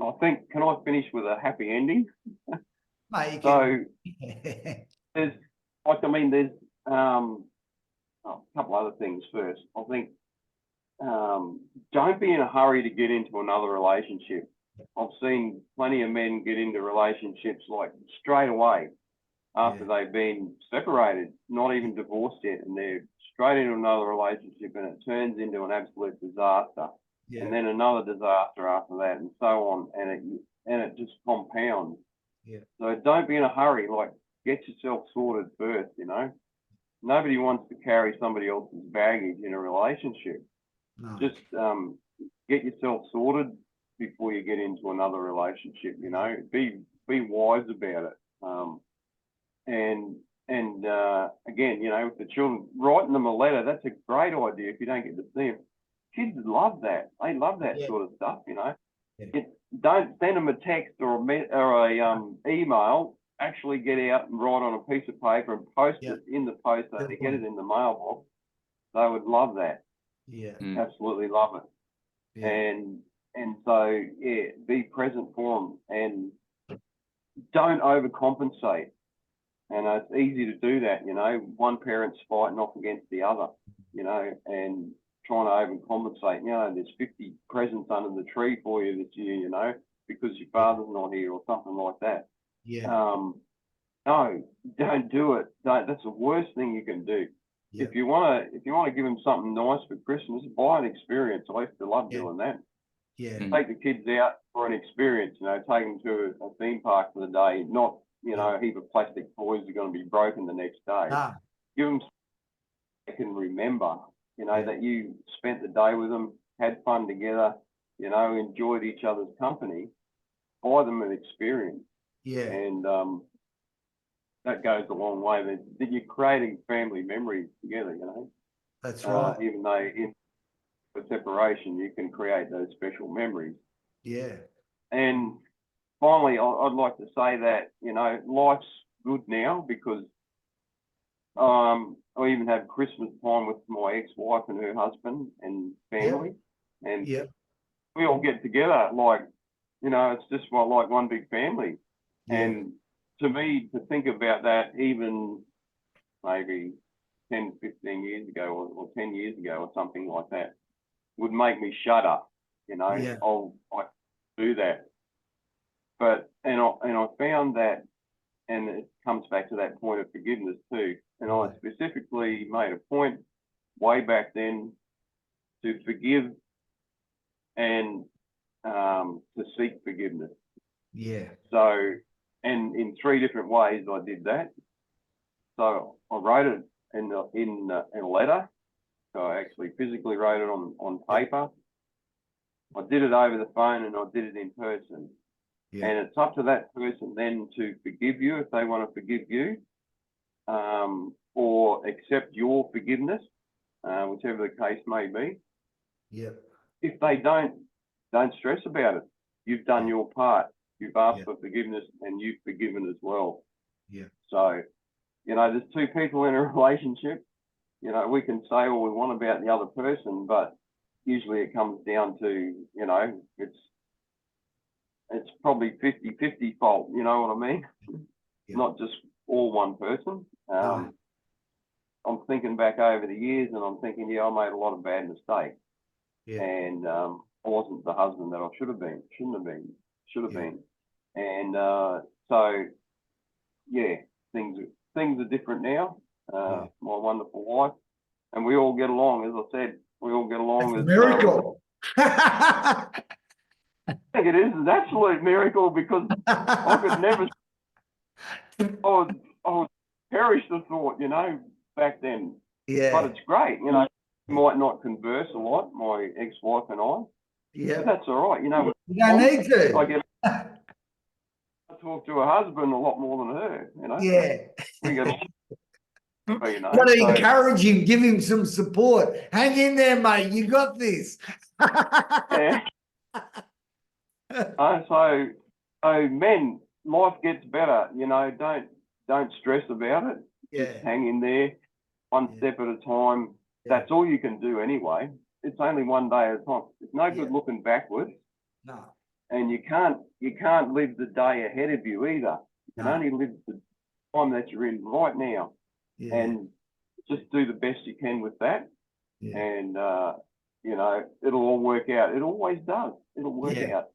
I think, can I finish with a happy ending? Mate, so there's like, I mean, there's a couple other things first. I think don't be in a hurry to get into another relationship. I've seen plenty of men get into relationships like straight away after they've been separated, not even divorced yet, and they're straight into another relationship, and it turns into an absolute disaster, and then another disaster after that, and so on, and it just compounds. So don't be in a hurry. Like, get yourself sorted first. You know, nobody wants to carry somebody else's baggage in a relationship. No. Just get yourself sorted before you get into another relationship. You know, be wise about it. And again, you know, with the children, writing them a letter, that's a great idea if you don't get to see them. Kids love that. They love that sort of stuff. You know, don't send them a text or a email. Actually, get out and write on a piece of paper and post it in the post so they get it in the mailbox. They would love that. Absolutely love it. And so be present for them and don't overcompensate. And it's easy to do that, you know. One parent's fighting off against the other, you know, and trying to overcompensate. You know, there's 50 presents under the tree for you this year, you know, because your father's not here or something like that. No, don't do it. That's the worst thing you can do. If you want to give them something nice for Christmas, buy an experience. I used to love doing that. Take the kids out for an experience. You know, take them to a theme park for the day. Not, you know, a heap of plastic toys are going to be broken the next day. Give them something they can remember. You know, that you spent the day with them, had fun together. You know, enjoyed each other's company. Buy them an experience. And that goes a long way. That you're creating family memories together, you know. That's right. Even though in the separation, you can create those special memories. And finally, I'd like to say that, you know, life's good now because I even have Christmas time with my ex-wife and her husband and family. And we all get together like, you know, it's just like one big family. And to me, to think about that even maybe 10, 15 years ago or 10 years ago or something like that would make me shudder, you know. I do that. But, and I found that, and it comes back to that point of forgiveness too. And I specifically made a point way back then to forgive and to seek forgiveness. So, and in 3 different ways I did that. So I wrote it in a letter. So I actually physically wrote it on paper. I did it over the phone and I did it in person. And it's up to that person then to forgive you if they want to forgive you. or accept your forgiveness, whichever the case may be. Yeah. If they don't stress about it. You've done your part. You've asked for forgiveness and you've forgiven as well. Yeah. So, you know, there's two people in a relationship. You know, we can say all we want about the other person, but usually it comes down to, you know, it's probably 50-50 fault, you know what I mean? Yeah. Not just all one person. I'm thinking back over the years and I'm thinking, yeah, I made a lot of bad mistakes. Yeah. And I wasn't the husband that I should have been, should have been. And so, yeah, things are different now. My wonderful wife, and we all get along. As I said, we all get along. It's a miracle. I think it is an absolute miracle because I could never. I would perish the thought, you know, back then. Yeah. But it's great, you know. We might not converse a lot, my ex-wife and I. Yeah. But that's all right, you know. You don't need to. I talk to her husband a lot more than her, you know. Yeah. We get along, you know. Got to encourage him, give him some support. Hang in there, mate. You got this. Yeah. So men, life gets better, you know. Don't stress about it. Just hang in there, one step at a time. That's all you can do anyway. It's only one day at a time. It's no good looking backwards. No. And you can't live the day ahead of you either. You can only live the time that you're in right now. Yeah. And just do the best you can with that. Yeah. And you know, it'll all work out. It always does. It'll work out.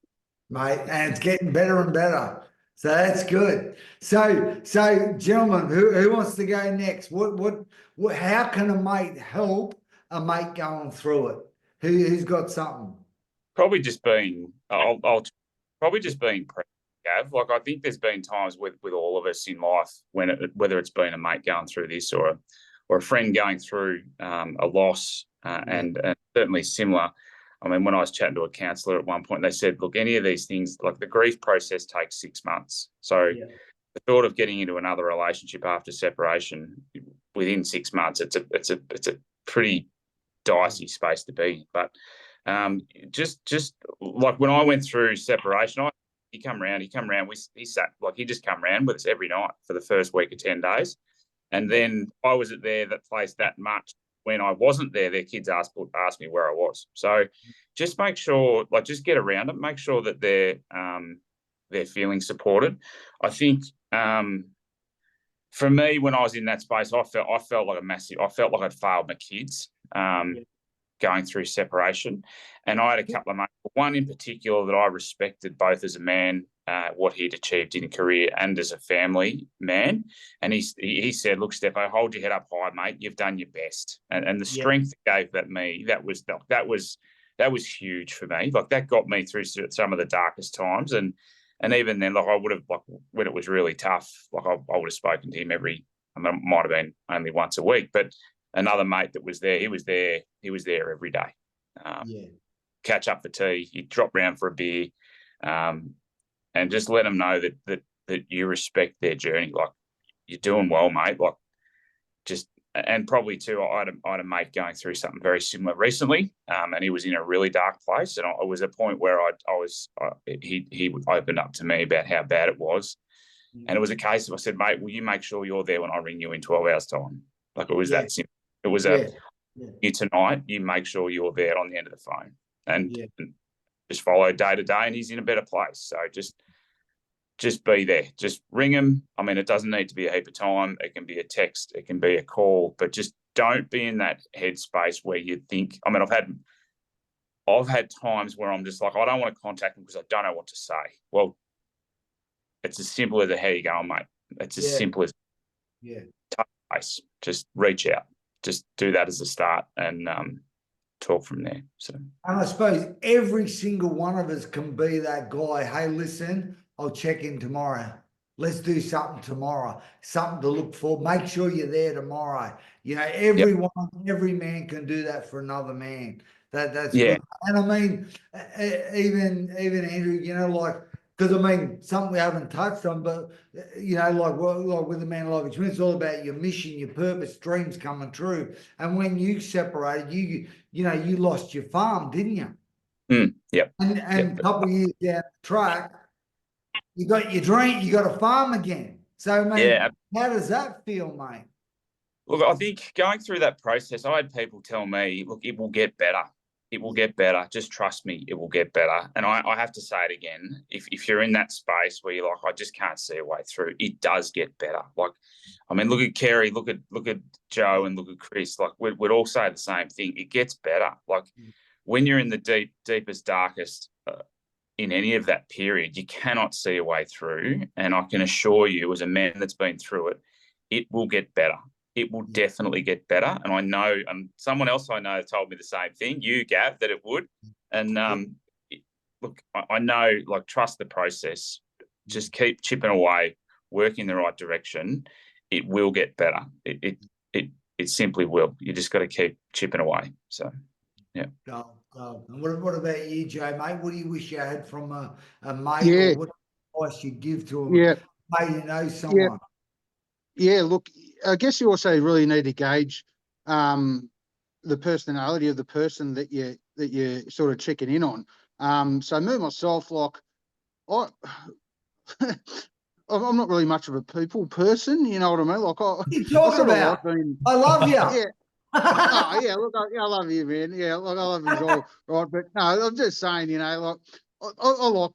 Mate, and it's getting better and better. So that's good. So gentlemen, who wants to go next? What how can a mate help a mate going through it? Who's got something? Probably just being I'll probably just being present, Gav. Like I think there's been times with all of us in life when whether it's been a mate going through this or a friend going through a loss and certainly similar. I mean, when I was chatting to a counsellor at one point, they said, look, any of these things, like the grief process takes 6 months. So the thought of getting into another relationship after separation within 6 months, it's a pretty dicey space to be. But just like when I went through separation, he come around. He sat like he just come around with us every night for the first week of 10 days, and then I wasn't there that place that much. When I wasn't there, their kids asked me where I was. So just make sure, like, just get around it. Make sure that they're feeling supported. I think for me, when I was in that space, I felt like I felt like I'd failed my kids going through separation. And I had a couple of mates, one in particular that I respected both as a man, what he'd achieved in a career and as a family man. And he said, look, Stepho, hold your head up high, mate. You've done your best. And the strength it gave that was huge for me. Like that got me through some of the darkest times. And even then, like I would have, like when it was really tough, like I would have spoken to him might have been only once a week, but another mate that was there, he was there every day. Catch up for tea, you drop round for a beer, and just let them know that you respect their journey. Like you're doing well, mate. Like just, and probably too, I had a mate going through something very similar recently, and he was in a really dark place, and it was a point where he opened up to me about how bad it was, and it was a case of I said, mate, will you make sure you're there when I ring you in 12 hours time? Like it was that simple. It was you tonight, you make sure you're there on the end of the phone and just follow day to day, and he's in a better place. So just be there. Just ring him. I mean, it doesn't need to be a heap of time. It can be a text. It can be a call, but just don't be in that headspace where you think, I mean, I've had times where I'm just like, I don't want to contact him because I don't know what to say. Well, it's as simple as how you going, mate. It's as simple as touch base. Just reach out. Just do that as a start and talk from there. So, and I suppose every single one of us can be that guy. Hey, listen, I'll check in tomorrow. Let's do something tomorrow. Something to look for. Make sure you're there tomorrow. You know, every man can do that for another man. That's good. And I mean, even Andrew, you know, like because I mean, something we haven't touched on, but you know, like with the Man Life Experience, it's all about your mission, your purpose, dreams coming true. And when you separated, you know, you lost your farm, didn't you? Yep. And Yep. a couple of years down the track, you got your dream, you got a farm again. So, man, Yeah. how does that feel, mate? Look, I think going through that process, I had people tell me, look, it will get better. It will get better. Just trust me, it will get better. And I have to say it again. If you're in that space where you're like, I just can't see a way through, it does get better. Like, I mean, look at Kerry, look at Joe, and look at Chris. Like, we'd all say the same thing. It gets better. Like, when you're in the deepest, darkest in any of that period, you cannot see a way through. And I can assure you, as a man that's been through it, it will get better. It will definitely get better. And I know, someone else I know told me the same thing, you, Gav, that it would. And look, I know, like, trust the process. Just keep chipping away, work in the right direction. It will get better. It simply will. You just got to keep chipping away. So, yeah. Go. And what about you, Joe, mate? What do you wish you had from a mate, Yeah. or what advice you give to him? Yeah. Mate, you know someone. Yeah, look, I guess you also really need to gauge the personality of the person that you're sort of checking in on. So me myself, like, I'm not really much of a people person, you know what I mean? Like, What are you I talking sort of about? like being, I love you. yeah. Oh yeah, look, I love you, man. Yeah, look, I love you all, right? But no, I'm just saying, you know, like, I like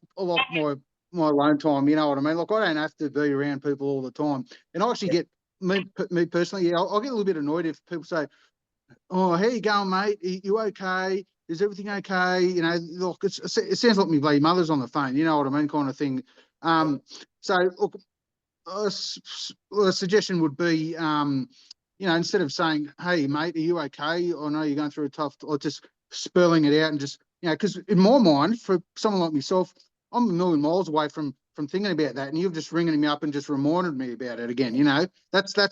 my alone time. You know what I mean? Like, I don't have to be around people all the time. And I actually get me personally, yeah, I'll get a little bit annoyed if people say, "Oh, how you going, mate? You okay? Is everything okay?" You know, look, it sounds like my bloody mother's on the phone. You know what I mean, kind of thing. So look, a suggestion would be, you know, instead of saying, "Hey, mate, are you okay? I know you're going through a tough," or just spelling it out and just, you know, because in my mind, for someone like myself, I'm a million miles away from thinking about that, and you've just ringing me up and just reminded me about it again. You know, that's I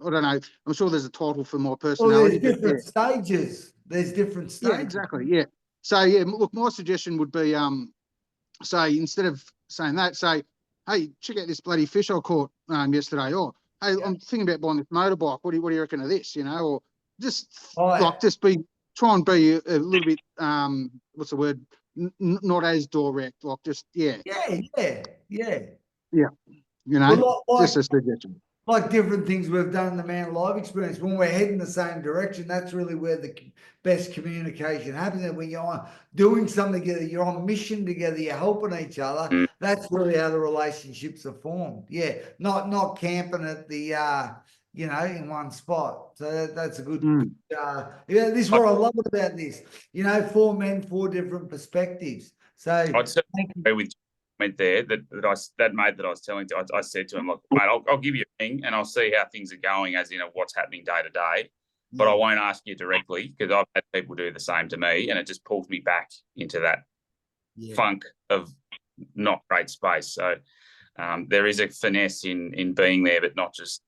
don't know. I'm sure there's a title for my Well, personality, there's but yeah. different stages. There's different Yeah, stages. exactly. Yeah. So yeah, look, my suggestion would be, say, instead of saying that, say, "Hey, check out this bloody fish I caught yesterday," or, "Hey, I'm thinking about buying this motorbike. What do you reckon of this?" You know, or just just try and be a little bit what's the word? Not as direct, like, just Yeah. You know, Well, just a suggestion. like different things we've done in the Man Live Experience, when we're heading the same direction, that's really where the best communication happens. And when you're doing something together, you're on mission together, you're helping each other. That's really how the relationships are formed. Yeah, not camping at the you know, in one spot. So that's a good. Yeah, this is what I love about this. You know, 4 men, 4 different perspectives. So I'd certainly agree with there that mate that I was telling to, I said to him, look, mate, I'll give you a ring and I'll see how things are going, as in what's happening day to day, but I won't ask you directly, because I've had people do the same to me, and it just pulls me back into that funk of not great space. So there is a finesse in being there, but not just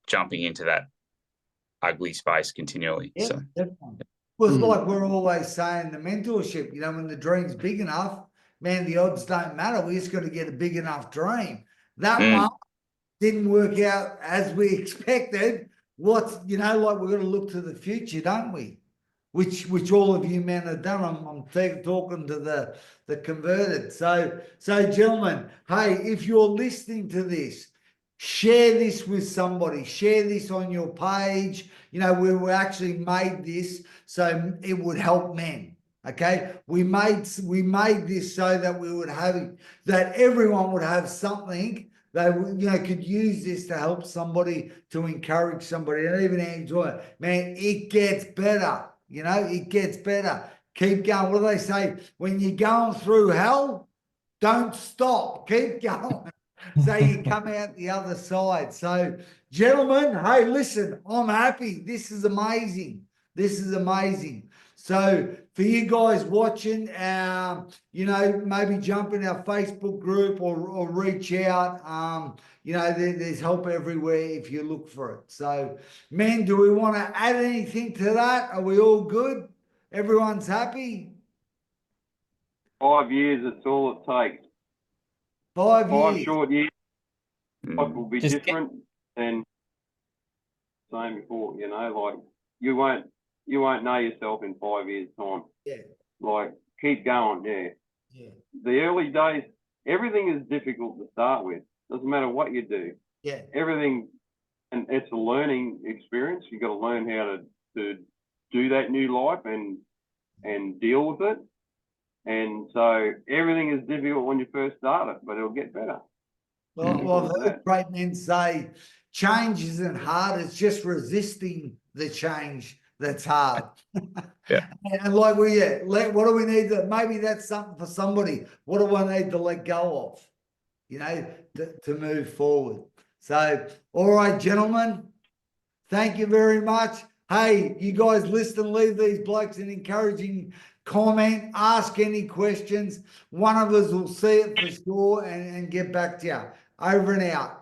jumping into that ugly space continually. Yeah, so definitely. Well, it's like we're always saying, the mentorship, you know, when the dream's big enough, man, the odds don't matter. We just got to get a big enough dream. That one didn't work out as we expected. What's, you know, like, we've got to look to the future, don't we? Which all of you men have done. I'm talking to the converted. So gentlemen, hey, if you're listening to this, share this with somebody. Share this on your page. You know, we actually made this so it would help men. Okay, we made this so that we would have, that everyone would have something. They, you know, could use this to help somebody, to encourage somebody, and even enjoy it. Man, it gets better. You know, it gets better. Keep going. What do they say? When you're going through hell, don't stop. Keep going. So you come out the other side. So, gentlemen, hey, listen, I'm happy. This is amazing. This is amazing. So for you guys watching, you know, maybe jump in our Facebook group or reach out. You know, there's help everywhere if you look for it. So, man, do we want to add anything to that? Are we all good? Everyone's happy? 5 years, it's all it takes. 5 5 years. short years, life Mm. will be Just different than same before. You know, like you won't know yourself in 5 years' time. Yeah. Like keep going. Yeah. Yeah. The early days, everything is difficult to start with. Doesn't matter what you do. Yeah. Everything, and it's a learning experience. You got to learn how to do that new life and deal with it. And so everything is difficult when you first start it, but it'll get better. Well, I've heard great men say change isn't hard, it's just resisting the change that's hard. Yeah. And like what do we need to, maybe that's something for somebody. What do I need to let go of? You know, to move forward. So, all right, gentlemen, thank you very much. Hey, you guys listen, leave these blokes an encouraging comment, ask any questions. One of us will see it for sure and get back to you. Over and out.